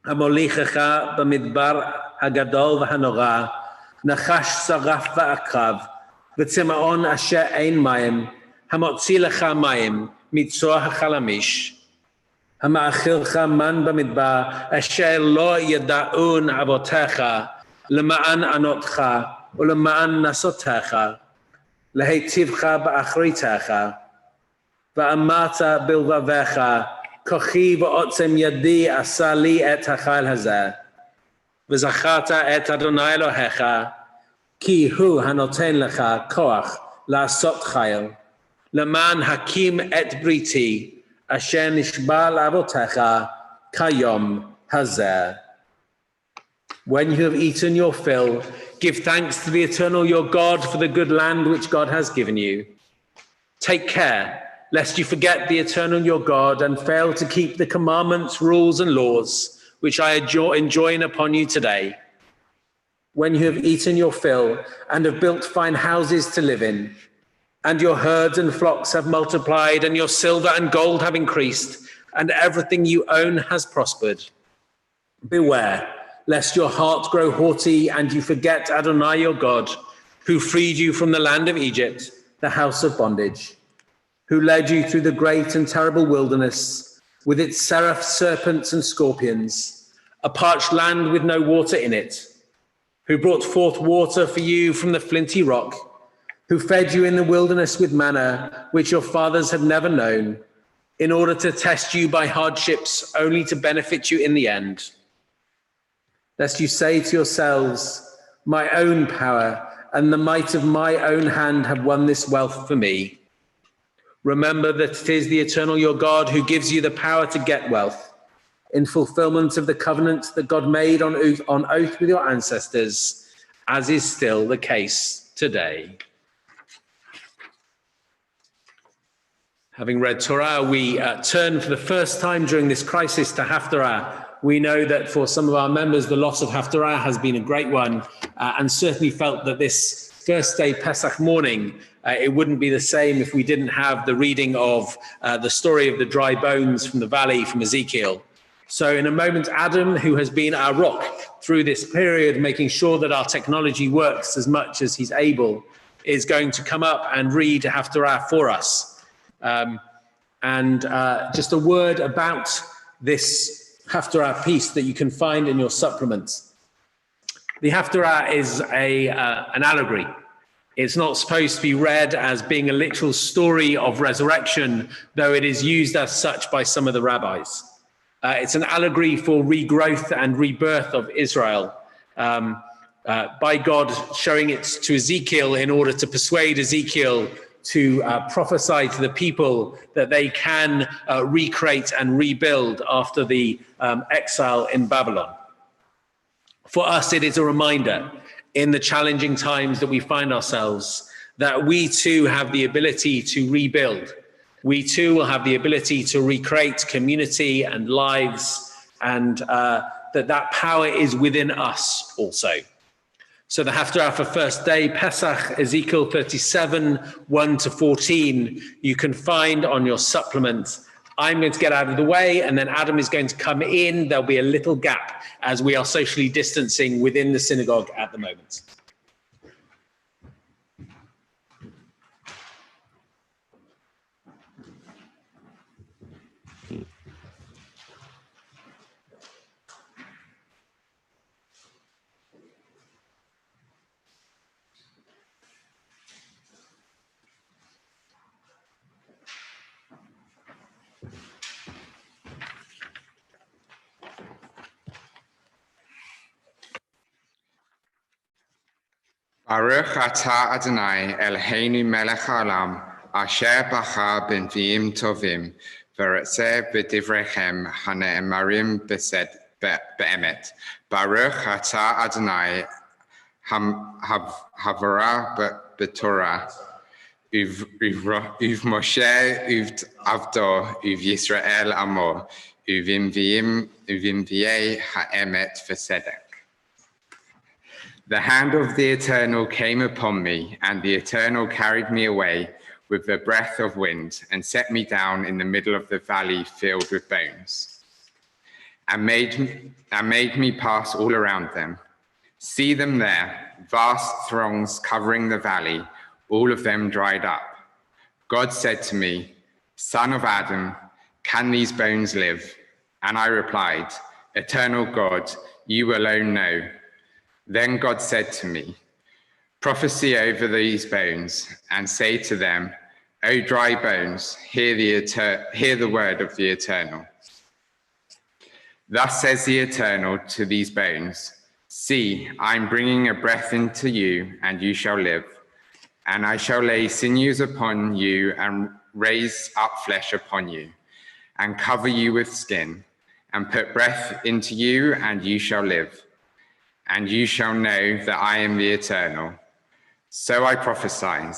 hamolichecha b'midbar hagadol v'hanora, nachash saraf v'akrav, v'tzima'on asher ein mayim, hamotzi lecha mayim, mitzor hachalamish, hama'achilcha man b'midbar, asher lo yada'un avotecha, lema'an anotcha, ulema'an nasotecha, להיטיבך באחריתך, ואמרת בלבבך, כוחי ועוצם ידי עשה לי את החיל הזה, וזכרת את אדוני אלוהיך, כי הוא הנותן לך כוח לעשות חיל, למען הקים את בריתי, אשר נשבע לאבותיך כיום הזה. When you have eaten your fill, give thanks to the eternal your God for the good land which God has given you. Take care, lest you forget the eternal your God and fail to keep the commandments, rules, and laws which I enjoin upon you today. When you have eaten your fill and have built fine houses to live in, and your herds and flocks have multiplied, and your silver and gold have increased, and everything you own has prospered, beware, lest your heart grow haughty and you forget Adonai your God, who freed you from the land of Egypt, the house of bondage, who led you through the great and terrible wilderness, with its seraph serpents and scorpions, a parched land with no water in it, who brought forth water for you from the flinty rock, who fed you in the wilderness with manna, which your fathers had never known, in order to test you by hardships, only to benefit you in the end. Lest you say to yourselves, my own power and the might of my own hand have won this wealth for me. Remember that it is the eternal your God who gives you the power to get wealth, in fulfillment of the covenant that God made on oath with your ancestors, as is still the case today. Having read Torah, we turn for the first time during this crisis to Haftarah. We know that for some of our members, the loss of Haftarah has been a great one, and certainly felt that this first day Pesach morning, it wouldn't be the same if we didn't have the reading of the story of the dry bones from the valley from Ezekiel. So in a moment, Adam, who has been our rock through this period, making sure that our technology works as much as he's able, is going to come up and read Haftarah for us. Just a word about this Haftarah piece that you can find in your supplements. The Haftarah is an allegory. It's not supposed to be read as being a literal story of resurrection, though it is used as such by some of the rabbis. It's an allegory for regrowth and rebirth of Israel, by God showing it to Ezekiel in order to persuade Ezekiel to prophesy to the people that they can recreate and rebuild after the exile in Babylon. For us, it is a reminder in the challenging times that we find ourselves that we too have the ability to rebuild. We too will have the ability to recreate community and lives, and that power is within us also. So the Haftarah for first day, Pesach, Ezekiel 37, 1 to 14, you can find on your supplement. I'm going to get out of the way, and then Adam is going to come in. There'll be a little gap as we are socially distancing within the synagogue at the moment. Baruch atah Adonai Eloheinu melech haolam, asher bacha b'nviim tovim, v'retzeh b'divrechem hane'emarim be'emet. Baruch atah Adonai havara b'torah, uv Moshe uv Avdo uv Yisrael amo, uvimviei ha'emet v'sedek. The hand of the Eternal came upon me, and the Eternal carried me away with the breath of wind and set me down in the middle of the valley filled with bones, and made me pass all around them. See them there, vast throngs covering the valley, all of them dried up. God said to me, Son of Adam, can these bones live? And I replied, Eternal God, you alone know. Then God said to me, prophesy over these bones and say to them, O dry bones, hear the word of the Eternal. Thus says the Eternal to these bones, see, I'm bringing a breath into you, and you shall live. And I shall lay sinews upon you and raise up flesh upon you, and cover you with skin, and put breath into you, and you shall live. And you shall know that I am the Eternal. So I prophesied,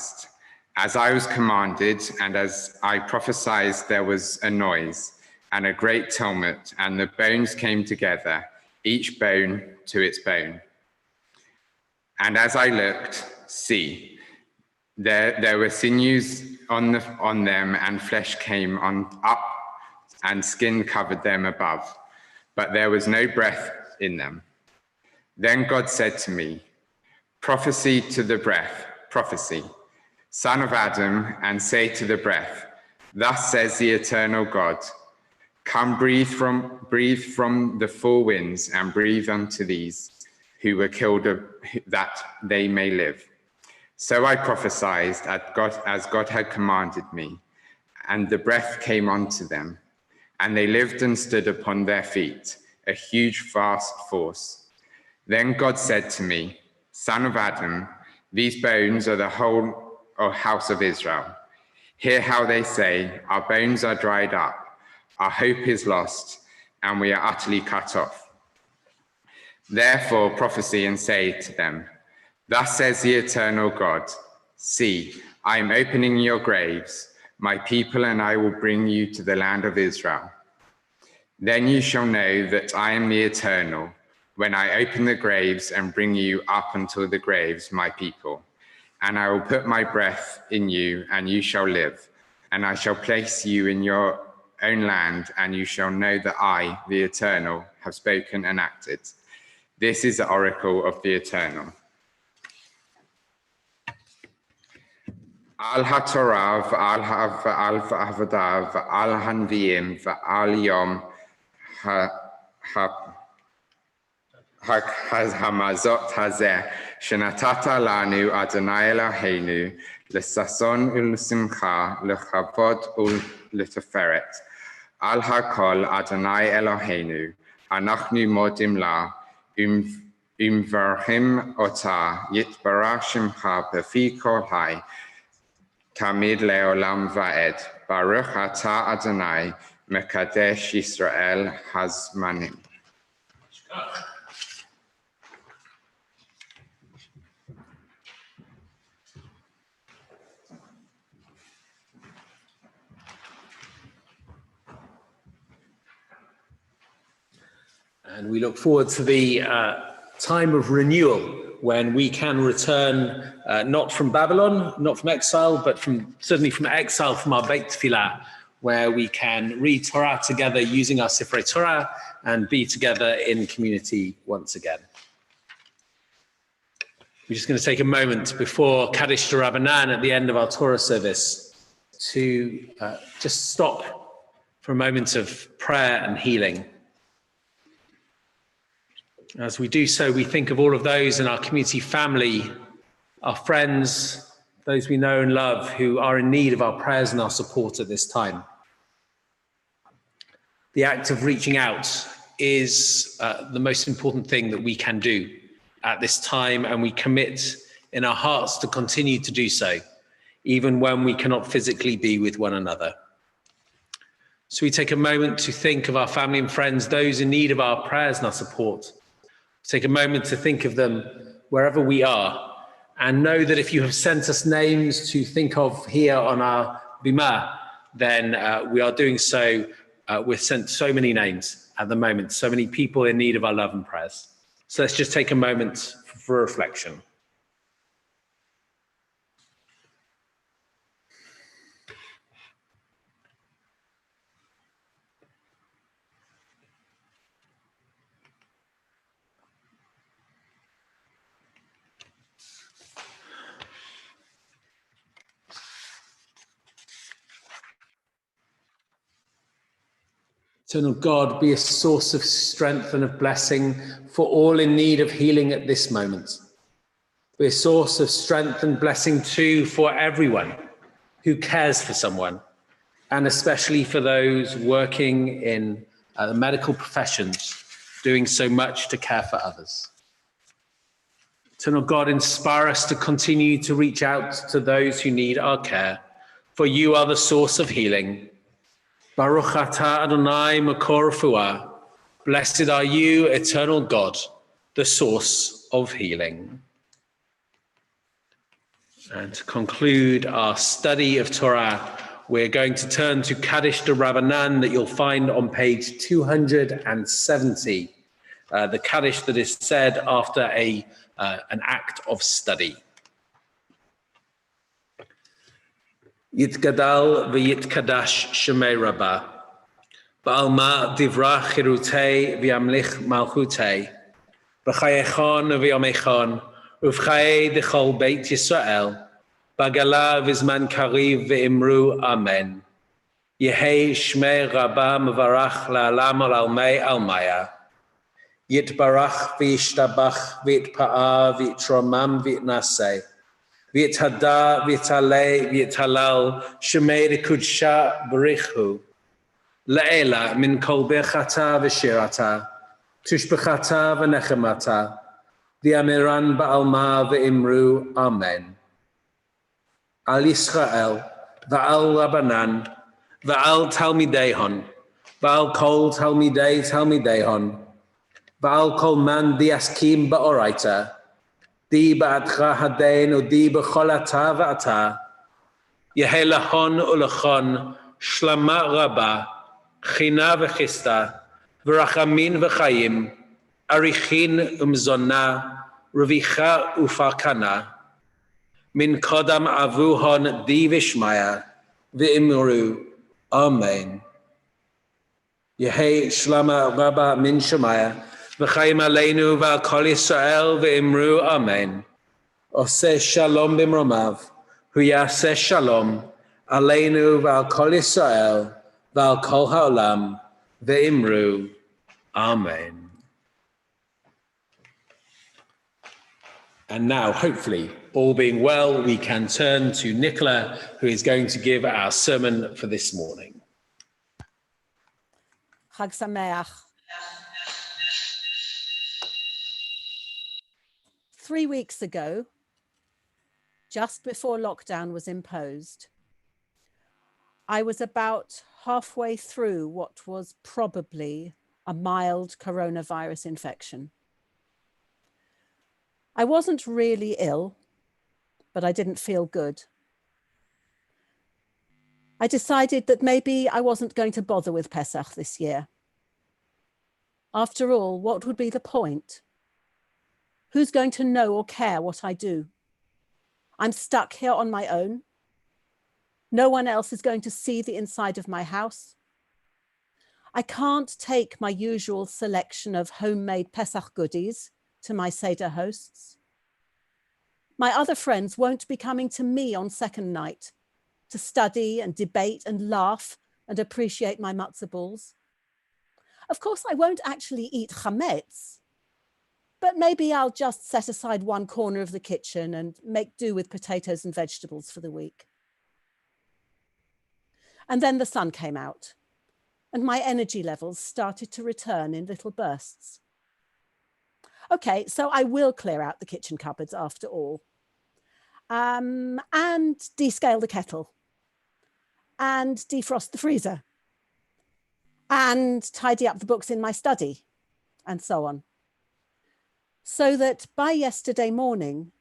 as I was commanded, and as I prophesied, there was a noise and a great tumult, and the bones came together, each bone to its bone. And as I looked, see, there were sinews on them, and flesh came up, and skin covered them above, but there was no breath in them. Then God said to me, prophesy to the breath, prophesy, Son of Adam, and say to the breath, thus says the Eternal God, come breathe from the four winds and breathe unto these who were killed that they may live. So I prophesied as God had commanded me, and the breath came unto them, and they lived and stood upon their feet, a huge vast force. Then God said to me, Son of Adam, these bones are the whole house of Israel. Hear how they say, our bones are dried up, our hope is lost, and we are utterly cut off. Therefore prophesy and say to them, thus says the Eternal God, see, I am opening your graves, my people and I will bring you to the land of Israel. Then you shall know that I am the Eternal, when I open the graves and bring you up unto the graves, my people. And I will put my breath in you, and you shall live. And I shall place you in your own land, and you shall know that I, the Eternal, have spoken and acted. This is the oracle of the Eternal. Al HaTorah, Al HaAvodah, Al HaNviim, Al Yom Hamazot hazeh shenatata lanu Adonai Eloheinu l'sason u'l'simcha l'chavod u'l'teferet al hakol Adonai Eloheinu anachnu modim la umvarchim ota yitbarach shimcha b'fi kol hai tamid leolam vaed. Baruch atah Adonai, mekadesh Yisrael hazmanim. And we look forward to the time of renewal when we can return not from Babylon, not from exile, but certainly from exile from our Beit Tefillah, where we can read Torah together using our Sifrei Torah and be together in community once again. We're just going to take a moment before Kaddish Rabbanan at the end of our Torah service to just stop for a moment of prayer and healing. As we do so, we think of all of those in our community family, our friends, those we know and love who are in need of our prayers and our support at this time. The act of reaching out is the most important thing that we can do at this time, and we commit in our hearts to continue to do so, even when we cannot physically be with one another. So we take a moment to think of our family and friends, those in need of our prayers and our support. Take a moment to think of them wherever we are, and know that if you have sent us names to think of here on our bima, then we are doing so. We've sent so many names at the moment, so many people in need of our love and prayers. So let's just take a moment for reflection. Eternal God, be a source of strength and of blessing for all in need of healing at this moment. Be a source of strength and blessing too for everyone who cares for someone, and especially for those working in the medical professions, doing so much to care for others. Eternal God, inspire us to continue to reach out to those who need our care, for you are the source of healing. Baruch atah Adonai makor refuah. Blessed are you, eternal God, the source of healing. And to conclude our study of Torah, we're going to turn to Kaddish de Rabbanan that you'll find on page 270, the Kaddish that is said after an act of study. Yitgadal v'yitkadash shemei Rabbah, ba'alma divra chirutei v'yamlich malchutei, b'chayechon v'yomechon, uv'chaye dechol Beit Yisrael, b'gala v'zman kariv v'imru amen. Yehei shmei Rabbah mevarach la'alam al'almei almaya. Yitbarach v'yishtabach v'yitpa'a v'yitromam v'yitnaseh. V'yithada v'yitale v'yitalal shemei kudsha b'richu. Le'ela min kol bechata v'shirata, tushbechata v'nechemata, v'yamiran ba'alma v'imru amen. Al Yisrael v'al Rabbanan v'al Talmidehon v'al kol Talmidehon v'al kol man diaskim ba'oraita di ba'atcha hadein u di b'cholata v'ata yehe lachon u'lachon shlama rabba china v'chista v'rachamin v'chayim arichin umzona revicha u'farkana min kodam avuhon di v'shmaya v'imru amen. Yehi shlama rabba min shemaya v'chayim aleinu v'al kol Yisrael v'imru amen. Oseh shalom b'mromav hu yaseh shalom aleinu v'al kol Yisrael v'al kol ha'olam v'imru amen. And now, hopefully, all being well, we can turn to Nicola, who is going to give our sermon for this morning. Chag Sameach. 3 weeks ago, just before lockdown was imposed, I was about halfway through what was probably a mild coronavirus infection. I wasn't really ill, but I didn't feel good. I decided that maybe I wasn't going to bother with Pesach this year. After all, what would be the point? Who's going to know or care what I do? I'm stuck here on my own. No one else is going to see the inside of my house. I can't take my usual selection of homemade Pesach goodies to my Seder hosts. My other friends won't be coming to me on second night to study and debate and laugh and appreciate my matzah balls. Of course, I won't actually eat chametz, but maybe I'll just set aside one corner of the kitchen and make do with potatoes and vegetables for the week. And then the sun came out, and my energy levels started to return in little bursts. Okay, so I will clear out the kitchen cupboards after all, and descale the kettle, and defrost the freezer, and tidy up the books in my study, and so on. So that by yesterday morning,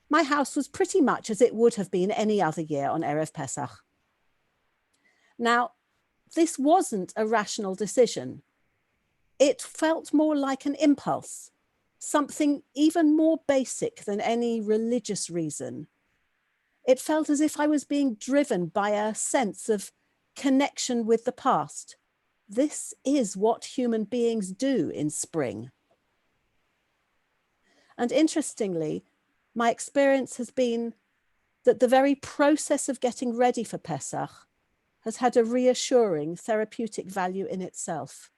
my house was pretty much as it would have been any other year on Erev Pesach. Now, this wasn't a rational decision. It felt more like an impulse, something even more basic than any religious reason. It felt as if I was being driven by a sense of connection with the past. This is what human beings do in spring. And interestingly, my experience has been that the very process of getting ready for Pesach has had a reassuring therapeutic value in itself,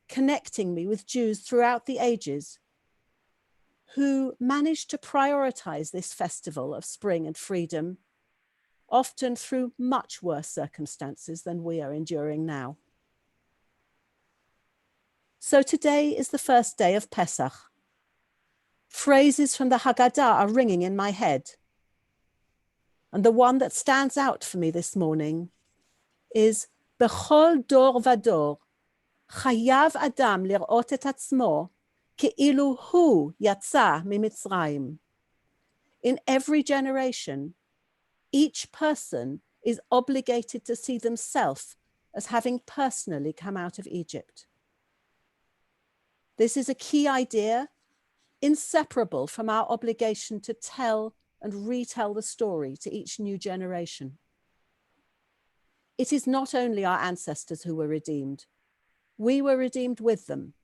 connecting me with Jews throughout the ages who managed to prioritize this festival of spring and freedom, often through much worse circumstances than we are enduring now. So today is the first day of Pesach. Phrases from the Haggadah are ringing in my head. And the one that stands out for me this morning is Bechol dor vador, chayav adam lirot et atzmo, ke'ilu hu yatsa mimitzrayim. In every generation, each person is obligated to see themselves as having personally come out of Egypt. This is a key idea, inseparable from our obligation to tell and retell the story to each new generation. It is not only our ancestors who were redeemed, we were redeemed with them.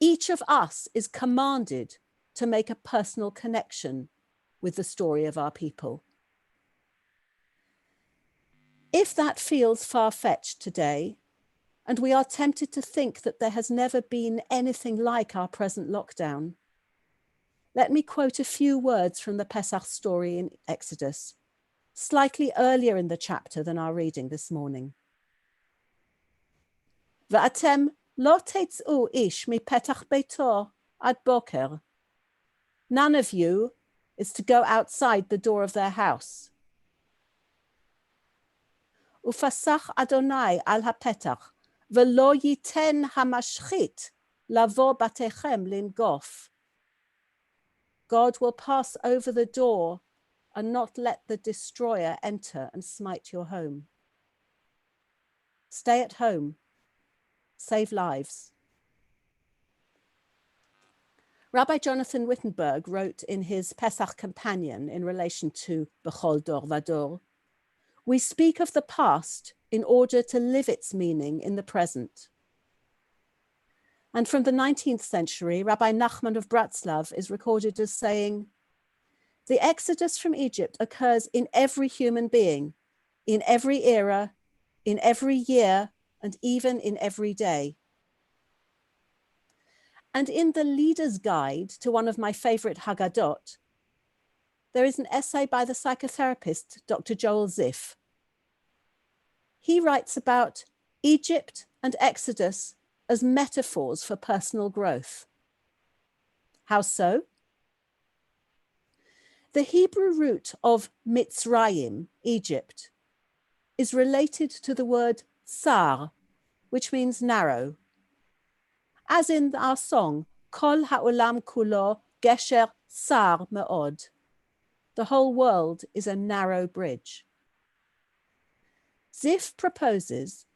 Each of us is commanded to make a personal connection with the story of our people. If that feels far-fetched today, and we are tempted to think that there has never been anything like our present lockdown, let me quote a few words from the Pesach story in Exodus, slightly earlier in the chapter than our reading this morning. V'atem lo tetz'u ish mipetach beito ad boker. None of you is to go outside the door of their house. Ufasach Adonai al hapetach, v'lo yiten hamashchit lavo batechem lingof. God will pass over the door and not let the destroyer enter and smite your home. Stay at home. Save lives. Rabbi Jonathan Wittenberg wrote in his Pesach Companion in relation to Bechol Dor Vador, "We speak of the past in order to live its meaning in the present." And from the 19th century, Rabbi Nachman of Bratslav is recorded as saying, "The exodus from Egypt occurs in every human being, in every era, in every year, and even in every day." And in the Leader's Guide to one of my favorite Haggadot, there is an essay by the psychotherapist, Dr. Joel Ziff. He writes about Egypt and Exodus as metaphors for personal growth. How so? The Hebrew root of Mitzrayim, Egypt, is related to the word tsar, which means narrow. As in our song, Kol ha'olam kulo gesher tsar me'od. The whole world is a narrow bridge. Zif proposes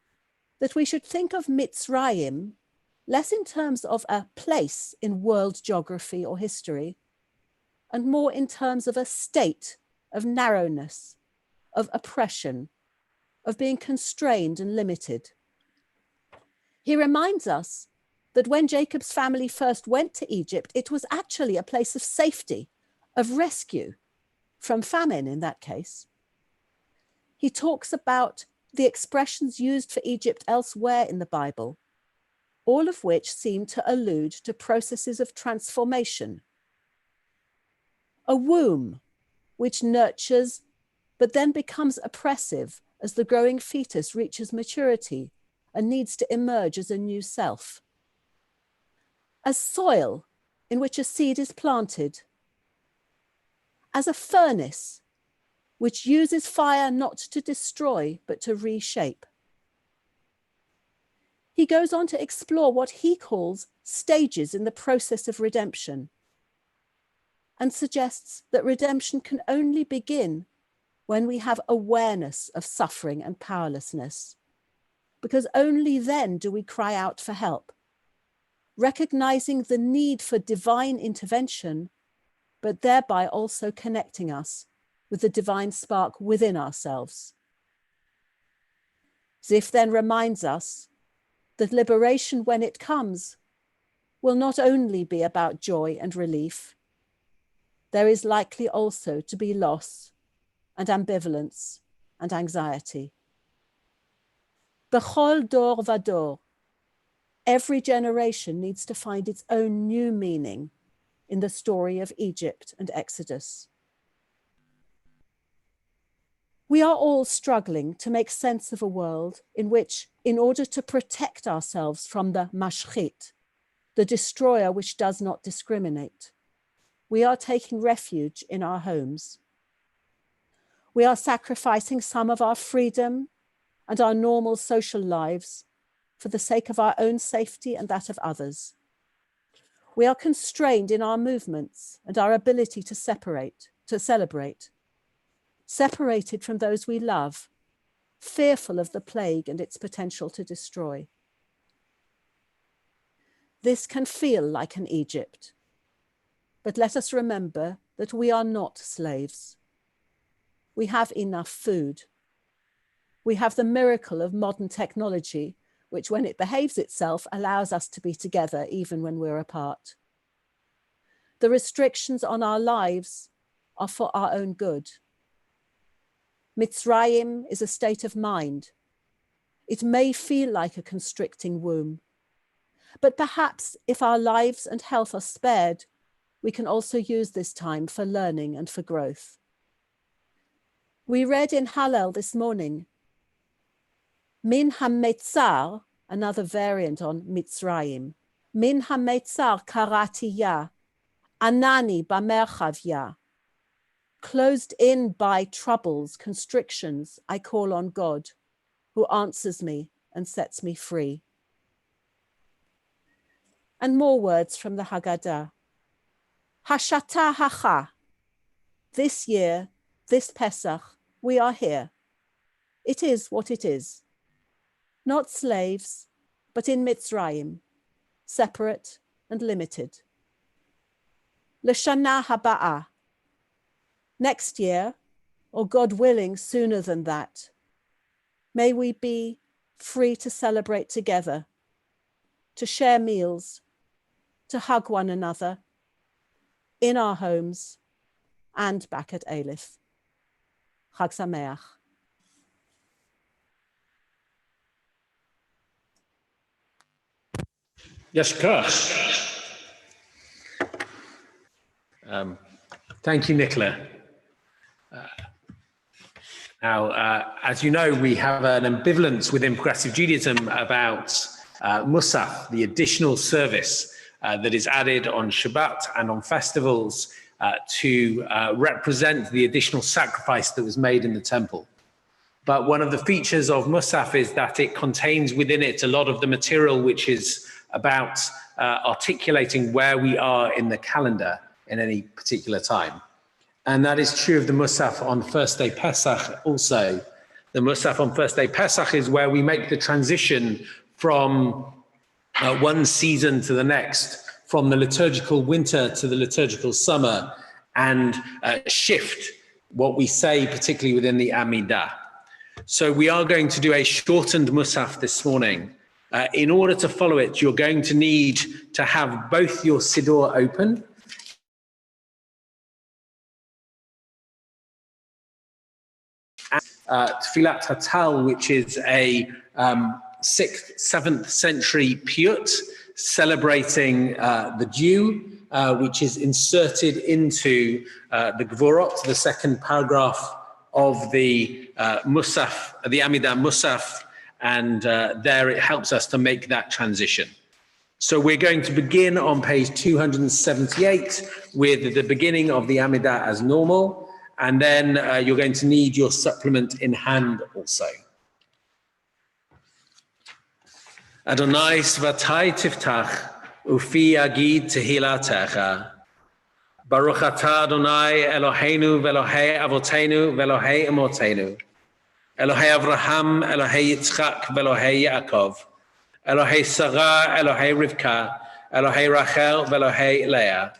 that we should think of Mitzrayim less in terms of a place in world geography or history, and more in terms of a state of narrowness, of oppression, of being constrained and limited. He reminds us that when Jacob's family first went to Egypt, it was actually a place of safety, of rescue, from famine in that case. He talks about the expressions used for Egypt elsewhere in the Bible, all of which seem to allude to processes of transformation. A womb, which nurtures, but then becomes oppressive as the growing fetus reaches maturity and needs to emerge as a new self. As soil in which a seed is planted. As a furnace, which uses fire not to destroy, but to reshape. He goes on to explore what he calls stages in the process of redemption, and suggests that redemption can only begin when we have awareness of suffering and powerlessness, because only then do we cry out for help, recognizing the need for divine intervention, but thereby also connecting us with the divine spark within ourselves. Zif then reminds us that liberation, when it comes, will not only be about joy and relief. There is likely also to be loss and ambivalence and anxiety. B'chol dor vador, every generation needs to find its own new meaning in the story of Egypt and Exodus. We are all struggling to make sense of a world in which, in order to protect ourselves from the mashchit, the destroyer which does not discriminate, we are taking refuge in our homes. We are sacrificing some of our freedom and our normal social lives for the sake of our own safety and that of others. We are constrained in our movements and our ability to celebrate, separated from those we love, fearful of the plague and its potential to destroy. This can feel like an Egypt, but let us remember that we are not slaves. We have enough food. We have the miracle of modern technology, which when it behaves itself allows us to be together even when we're apart. The restrictions on our lives are for our own good. Mitzrayim is a state of mind. It may feel like a constricting womb, but perhaps if our lives and health are spared, we can also use this time for learning and for growth. We read in Hallel this morning, Min ha-metzar, another variant on Mitzrayim, Min ha-metzar karati ya, anani b'merchav ya. Closed in by troubles, constrictions, I call on God, who answers me and sets me free. And more words from the Haggadah. Hashata hacha. This year, this Pesach, we are here. It is what it is. Not slaves, but in Mitzrayim, separate and limited. L'shana haba'ah. Next year, or God willing, sooner than that, may we be free to celebrate together, to share meals, to hug one another, in our homes and back at Eilif. Chag Sameach. Yashkosh. Thank you, Nicola. Now, as you know, we have an ambivalence within Progressive Judaism about Musaf, the additional service that is added on Shabbat and on festivals to represent the additional sacrifice that was made in the temple. But one of the features of Musaf is that it contains within it a lot of the material which is about articulating where we are in the calendar in any particular time. And that is true of the Musaf on first day Pesach also. The Musaf on first day Pesach is where we make the transition from one season to the next, from the liturgical winter to the liturgical summer, and shift what we say, particularly within the Amidah. So we are going to do a shortened Musaf this morning. In order to follow it, you're going to need to have both your Siddur open. Tfilat Hatal, which is a 6th, 7th century piyut celebrating the dew, which is inserted into the Gvorot, the second paragraph of the Musaf, the Amidah Musaf, and there it helps us to make that transition. So we're going to begin on page 278 with the beginning of the Amidah as normal, and then you're going to need your supplement in hand also. Adonai svatai tiftach, ufi agid tehilatecha. Baruch atah Adonai Eloheinu ve'Elohei avotenu ve'Elohei emotenu. Elohei Avraham, Elohei Yitzchak, ve'Elohei Yaakov. Elohei Sarah, Elohei Rivka, Elohei Rachel, ve'Elohei Leah.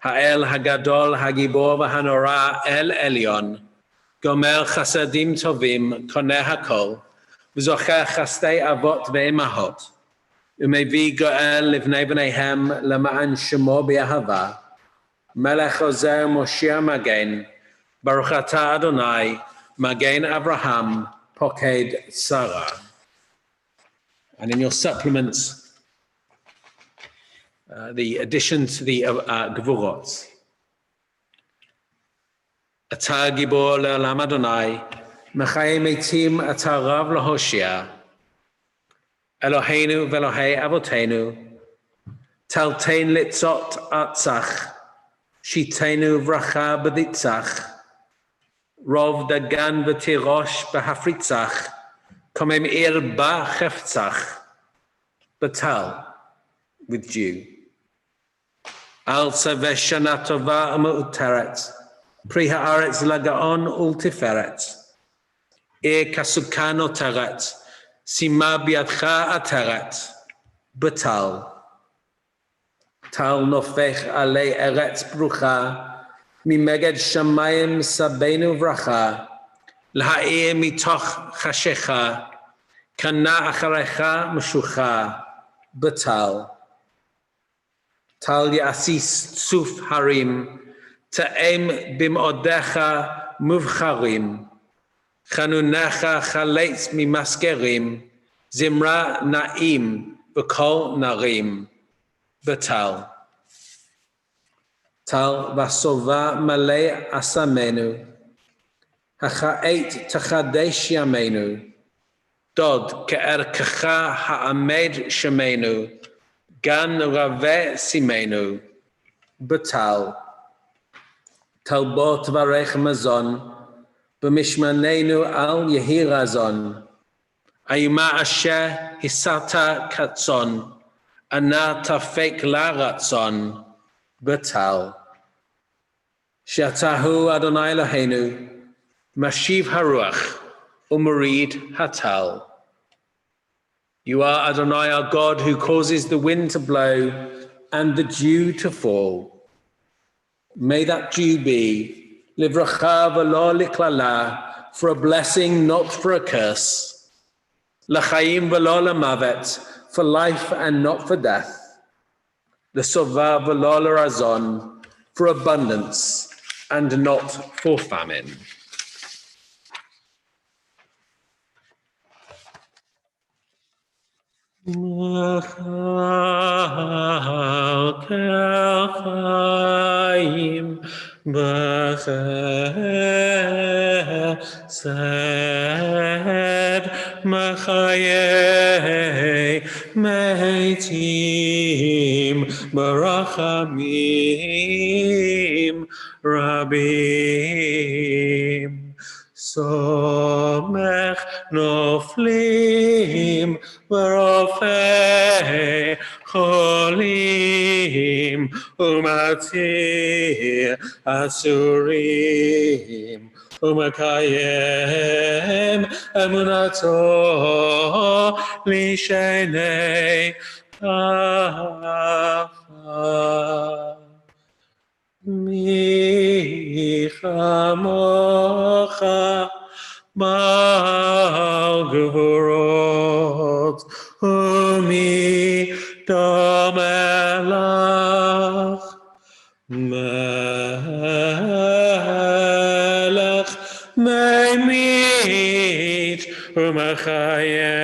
Ha'el Hagadol, Hagibor v'Hanora, El Elyon. Gomer chasadim tovim, koneh hakol. V'zocher chastei avot ve'emahot. Umevi goel livnei b'neihem lema'an shemo b'yahava. Melech ozer Moshiach Magen. Baruch atah Adonai, Magen Abraham, Poked Sarah. And in your supplements, the addition to the Gevurot. Atah Gibor le'olam Adonai, Mechayei Meitim atah Rav Lahoshia, Eloheinu ve'Elohei Avotenu, Taltein litzot atzach, Shitenu vracha b'ditzach, Rov dagan v'tirosh b'hafritzach, Komem ir b'cheftzach, Batal, with dew. Al saveh shana tova u'mu'uteret, Pri ha'aretz lagaon ultiferet, Kasukan oteret, Sima biadcha ateret, Batal. Tal nofech alei eretz brucha, Mimeged shamayim sabenu vracha, L'ha'ir mitoch chashecha, Kana acharecha meshucha, Batal. Tal yasis tsuf harim, Ta'em bim'odecha muvcharim, Chanunecha chaleitz mimaskerim, Zimra na'im, V'kol narim, Batal. Tal vasova malei asamenu, Hacha'et tachadesh yamenu, Dod ke'erkecha ha'amed shemenu, Gan rave simenu, Batal. Talbot varech mazon, B'mishmanenu al yehirazon, Ayuma asher hisata katzon, Ana tafek la ratzon, Batal. Shatahu Adonai Eloheinu, Mashiv haruach, Umarid hatal. You are Adonai our God who causes the wind to blow and the dew to fall. May that dew be livracha v'lo liklala, for a blessing, not for a curse. L'chaim v'lo lemavet, for life and not for death. The sova v'lo l'razon, for abundance and not for famine. Meitim barachamim רבים. סומך נופלים ורופא חולים ומתיר אסורים ומקיים אמונתו לשני עפר. מי כמוך בעל גבורות ומי דומה לך מלך ממית ומחיה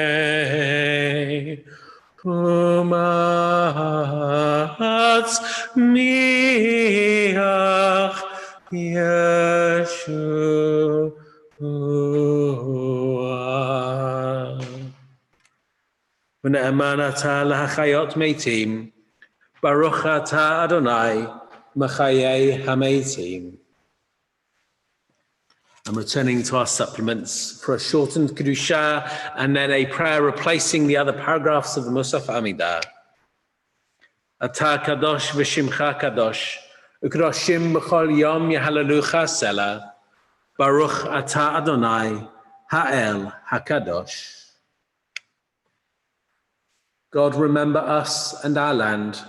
ומצמיח ישוע. ונאמן אתה להחיות מתים, ברוך אתה אדוני מחיי המתים. I'm returning to our supplements for a shortened Kedusha and then a prayer replacing the other paragraphs of the Musaf Amidah. Ata kadosh v'shimcha kadosh, u'kadoshim b'chol yom yehalalucha sela, baruch ata Adonai ha'el hakadosh. God, remember us and our land.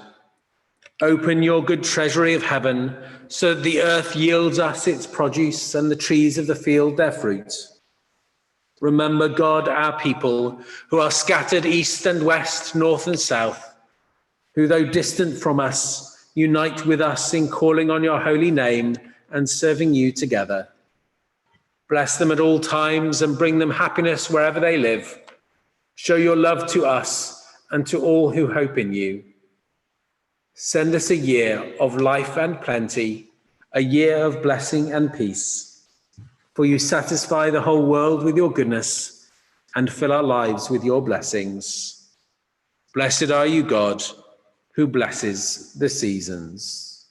Open your good treasury of heaven so that the earth yields us its produce and the trees of the field their fruit. Remember, God, our people who are scattered east and west, north and south, who, though distant from us, unite with us in calling on your holy name and serving you together. Bless them at all times and bring them happiness wherever they live. Show your love to us and to all who hope in you. Send us a year of life and plenty, a year of blessing and peace. For you satisfy the whole world with your goodness and fill our lives with your blessings. Blessed are you, God, who blesses the seasons.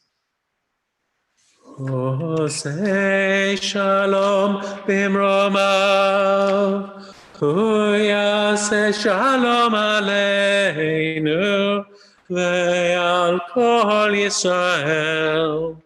Oseh shalom bimromav, hu yaseh shalom aleinu, ve'al kol Yisrael,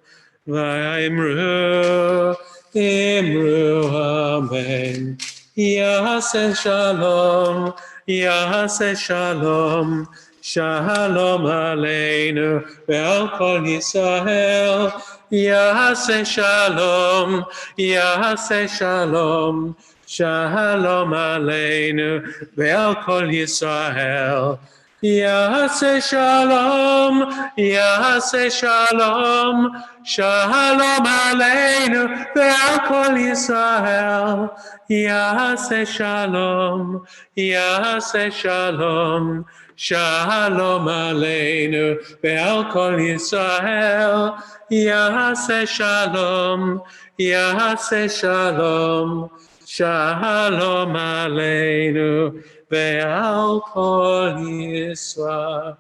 ve'imru, imru amen. Yaseh shalom, yaseh shalom, shalom aleinu, ve'al kol Yisrael, yaseh shalom, yaseh shalom, shalom aleinu, ve'al kol Yisrael. Yaseh shalom, yaseh shalom, shalom aleinu ve'al kol Yisrael. Yaseh shalom, yaseh shalom, shalom aleinu ve'al kol Yisrael. Yaseh shalom, yaseh shalom, shalom aleinu ve'al kol Yisrael.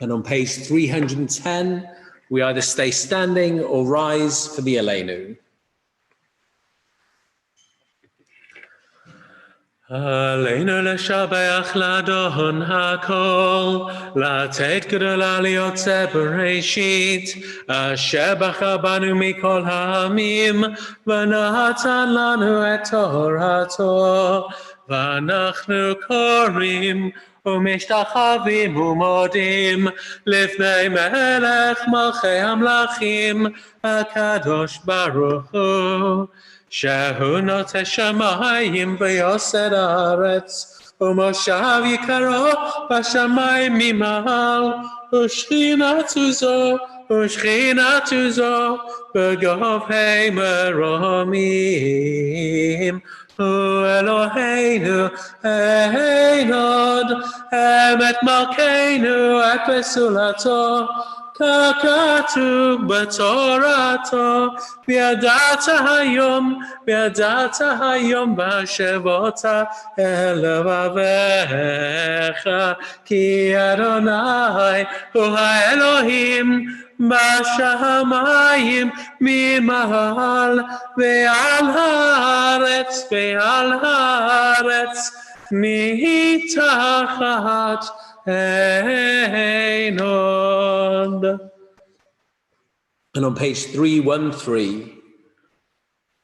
And on page 310, we either stay standing or rise for the Aleinu. Aleinu l'shabeach l'adon hakol, לתת גדולה ליוצא בראשית, אשר בחר בנו מכל העמים, ונתן לנו את תורתו, ואנחנו קוראים ומשתחווים ומודים לפני מלך מלכי המלכים, הקדוש ברוך הוא. שהוא נוטה שמיים ויוסד הארץ, ומושב יקרו בשמיים ממעל, ושכינתו זו בגובה מרומים. הוא אלוהינו אין עוד, אמת מלכנו את פסולתו, ככתוב בתורתו, וידעת היום והשבות אל לבביך, כי אדוני הוא האלוהים בשמיים ממעל ועל הארץ מתחת אין עוד. And on page 313,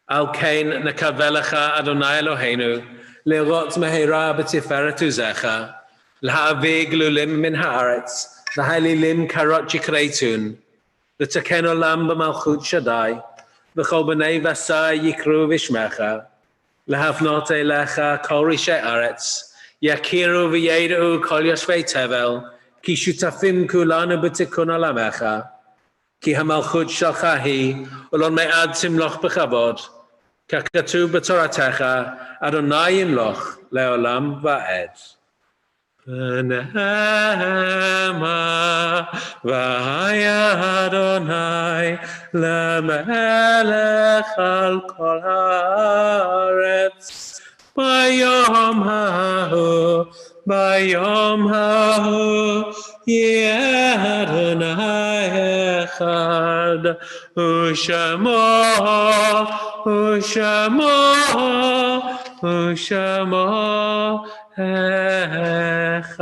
Al Kain Nakavelecha Adonai Eloheinu, Le'rot Mehera B'Tiferet Uzecha, L'ha'avig Lulim Min Haaretz, L'ha'lilim Karot Yikreitun, L'taken Olam B'Malchut Shaddai, V'chol B'nei Vasai Yikru V'Shmecha, L'havnot Elecha Kol Rishei Aretz, Yakiru V'Yedu Kol Yoshvei Tevel, Ki Shutafim Kulanu B'Tikun Olamecha, Ki hamalchut shalcha hi, ulon me'ad timloch b'chavod, k'katuv b'toratecha, Adonai yimloch le'olam va'ed. V'nehema v'haya Adonai le'melech al kol haaretz, bayom hahu, yeh Adonai echad, u'shamo echad.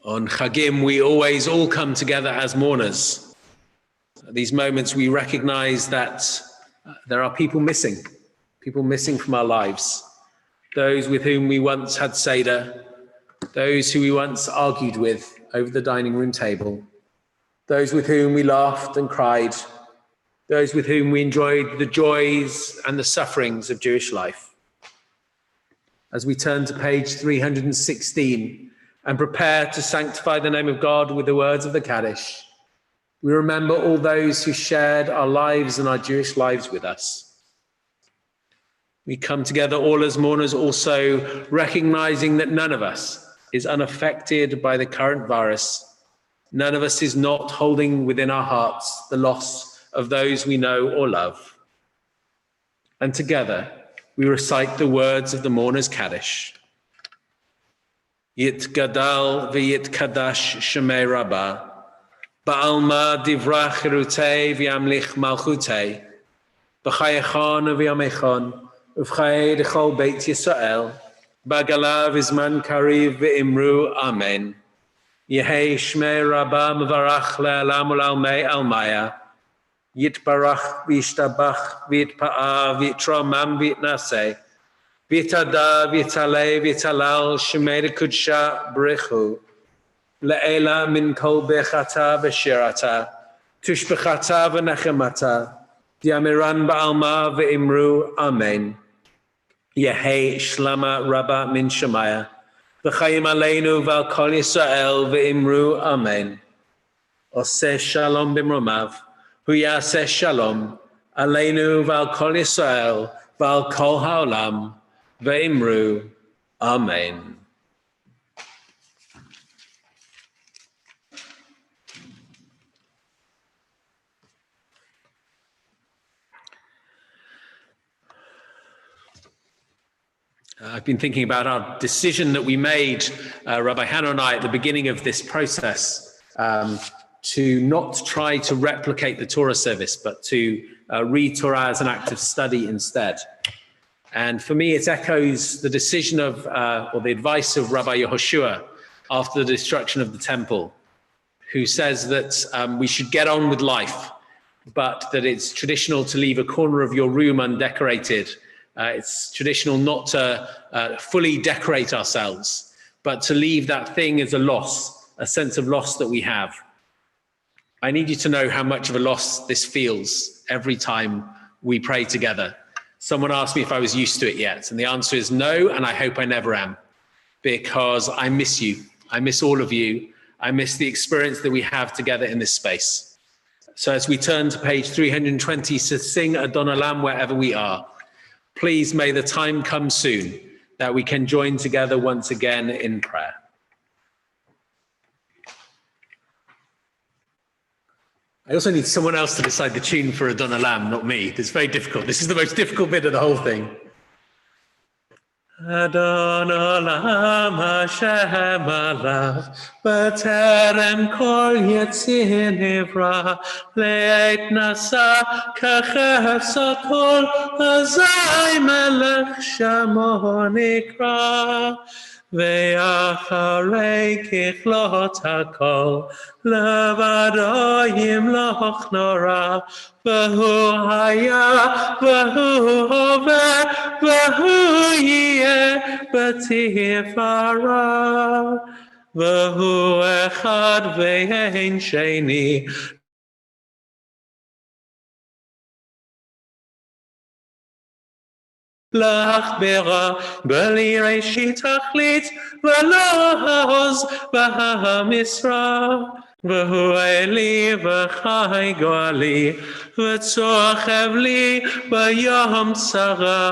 On Chagim, we always all come together as mourners. At these moments, we recognize that there are people missing from our lives. Those with whom we once had Seder, those who we once argued with over the dining room table, those with whom we laughed and cried, those with whom we enjoyed the joys and the sufferings of Jewish life. As we turn to page 316 and prepare to sanctify the name of God with the words of the Kaddish, we remember all those who shared our lives and our Jewish lives with us. We come together all as mourners, also recognizing that none of us is unaffected by the current virus. None of us is not holding within our hearts the loss of those we know or love. And together, we recite the words of the mourner's Kaddish. Yit gadal v'yit kadash shemei rabbah, ba'alma divrach chirutei v'yamlich malchutei, b'chayechon v'yamechon, Uvchay dechol Beit Yisrael, Bagalav Izman Kariv Ve'imru Amen. Yehei Shmei Rabbah Mevarach Le'alam U'Lalmei Almaya. Yitbarach V'yishtabach V'yitpa'a V'yitromam V'yitnaseh. V'yitada V'yitalei V'yitalal Shemei D'Kudsha B'richu. Le'ela Min Kol Bechata V'shirata. Tushbechata V'nechemata. Diamiran Ba'alma Ve'imru Amen. Yehei Shlama Rabba Min Shemaya, V'chayim Aleinu V'al Kol Yisrael Ve'imru Amen. Oseh Shalom B'mromav, Hu Yaseh Shalom, Aleinu V'al Kol Yisrael V'al Kol Ha'olam Ve'imru Amen. I've been thinking about our decision that we made, Rabbi Hannah and I, at the beginning of this process, to not try to replicate the Torah service, but to read Torah as an act of study instead. And for me, it echoes the decision of, or the advice of Rabbi Yehoshua after the destruction of the temple, who says that we should get on with life, but that it's traditional to leave a corner of your room undecorated. It's traditional not to fully decorate ourselves, but to leave that thing as a loss, a sense of loss that we have. I need you to know how much of a loss this feels every time we pray together. Someone asked me if I was used to it yet, and the answer is no, and I hope I never am, because I miss you. I miss all of you. I miss the experience that we have together in this space. So as we turn to page 320 to sing Adon Olam wherever we are, please may the time come soon that we can join together once again in prayer. I also need someone else to decide the tune for Adon Olam, not me. It's very difficult. This is the most difficult bit of the whole thing. Adon Olam Hashem Alav B'terem kol yetzir nivra Le'et nasa kachefsat kol Azai melech shamo nikra Ve'acharei kichlot hakol Levado yimloch nora V'hu haya v'hu hove V'hu yeh b'tifara V'hu echad ve'ein sheni L'achbera b'li reishit achlit V'lo ha'oz v'ha'misra V'hu eli v'chai goali V'tzochev li b'yom tzara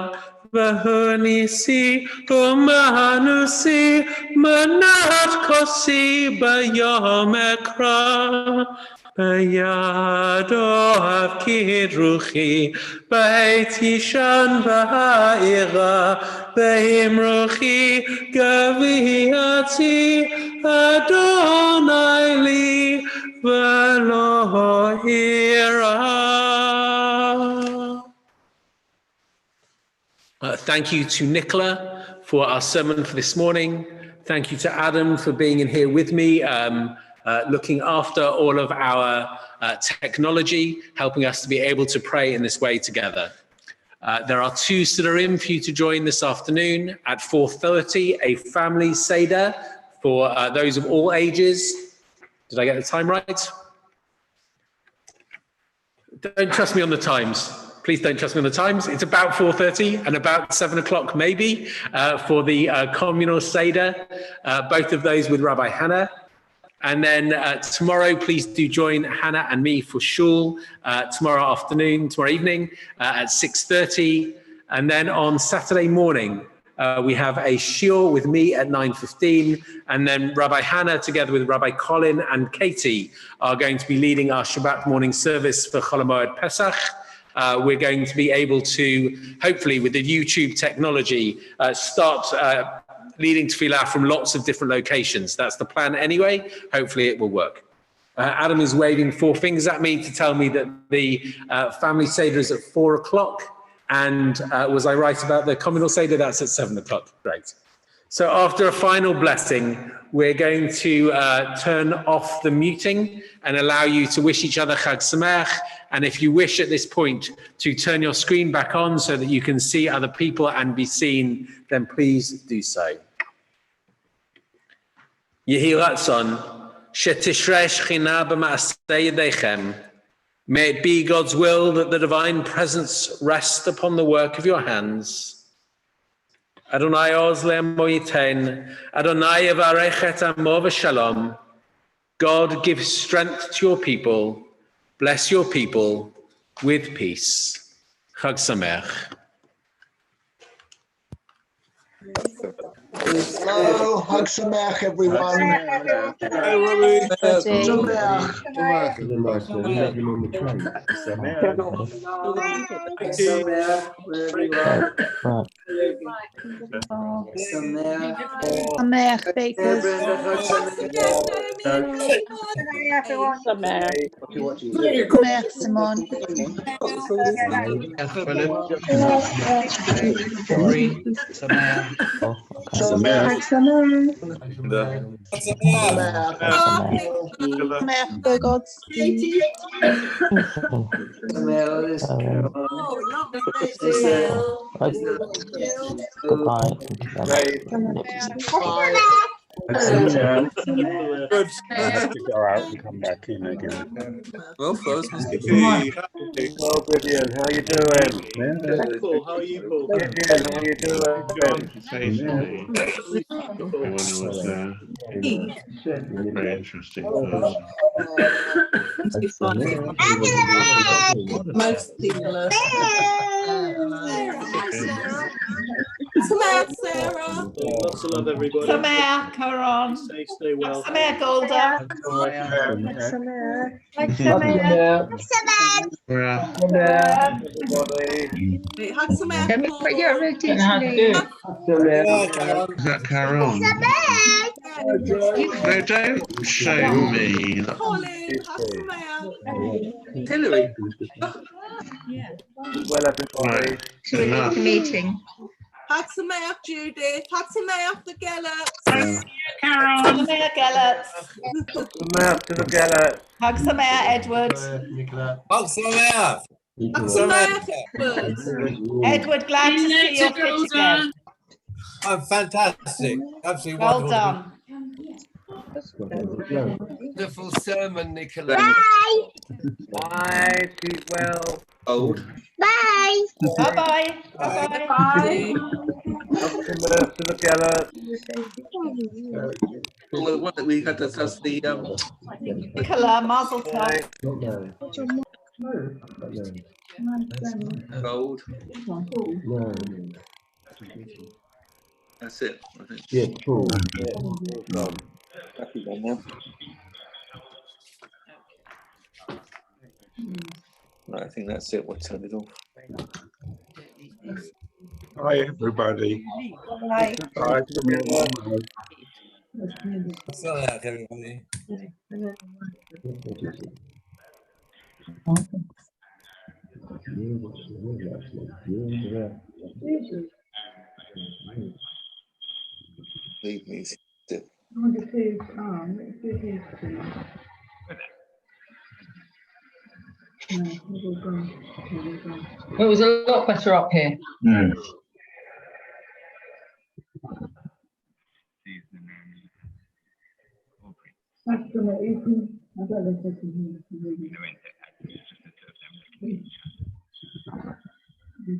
V'hu nisi v'manusi Manat kosi b'yom ekra B'yado avkid ruchi B'eit yishan v'ha'ira B'im ruchi gaviati Adonai li v'lo ira. Thank you to Nicola for our sermon for this morning. Thank you to Adam for being in here with me, looking after all of our technology, helping us to be able to pray in this way together. There are 2 Siddurim for you to join this afternoon at 4:30, a family Seder for those of all ages. Did I get the time right? Don't trust me on the times. Please don't trust me on the times. It's about 4:30 and about 7 o'clock maybe for the communal Seder, both of those with Rabbi Hannah. And then tomorrow, please do join Hannah and me for shul tomorrow evening at 6:30. And then on Saturday morning, we have a shiur with me at 9:15. And then Rabbi Hannah, together with Rabbi Colin and Katie, are going to be leading our Shabbat morning service for Chol HaMoed Pesach. We're going to be able to, hopefully with the YouTube technology, start leading tefillah from lots of different locations. That's the plan anyway. Hopefully it will work. Adam is waving 4 fingers at me to tell me that the family Seder is at 4 o'clock. And was I right about the communal Seder? That's at 7 o'clock. Great. So after a final blessing, we're going to turn off the muting and allow you to wish each other Chag Sameach. And if you wish at this point to turn your screen back on so that you can see other people and be seen, then please do so. Yehi Ratzon, shetishrei Shechina b'ma'asei yedechem. May it be God's will that the divine presence rest upon the work of your hands. Adonai oz le'amo yitein, Adonai yavarech et amo v'shalom. God give strength to your people, bless your people with peace. Chag Sameach. Hello, Chag Sameach, everyone. Sameach, bakers. Sameach, Simon. Sameach, go gods. Goodbye. Good. I have to go out and come back in again. Well, first, Oh, Vivian, how you doing? Paul, how are you, Paul? Vivian, how you doing? John to say to me, everyone who was there, very interesting person. Most people are. Sameach, Sarah. Lots of love, everybody. Sameach, Caron. Stay safe, stay well. Sameach, Golda. Hey, Hag Sameach, Can we Paul. put your routine? Is that Karen? No, don't show me. Colin, Hag Sameach. Hillary. Right, enough. Meeting. Hag Sameach, Judith. Hag Sameach, the Gellert. Sameach, Gellert. Hag Sameach, Edward. Hag Sameach, Edward. Edward, glad to see your fit again. I'm fantastic. Absolutely Well wonderful. done. Wonderful sermon, Nicola. Bye, keep well. Old. Bye. Bye-bye. Bye-bye. Well, what we had to discuss the Nicola, mazel tov. gold. That's it, I think. Yeah, cool. Happy one now. Right, I think that's it. We'll turn it off. Hi, everybody. Bye. Hi, Sameach, everybody. Leave me still. It was a lot better up here.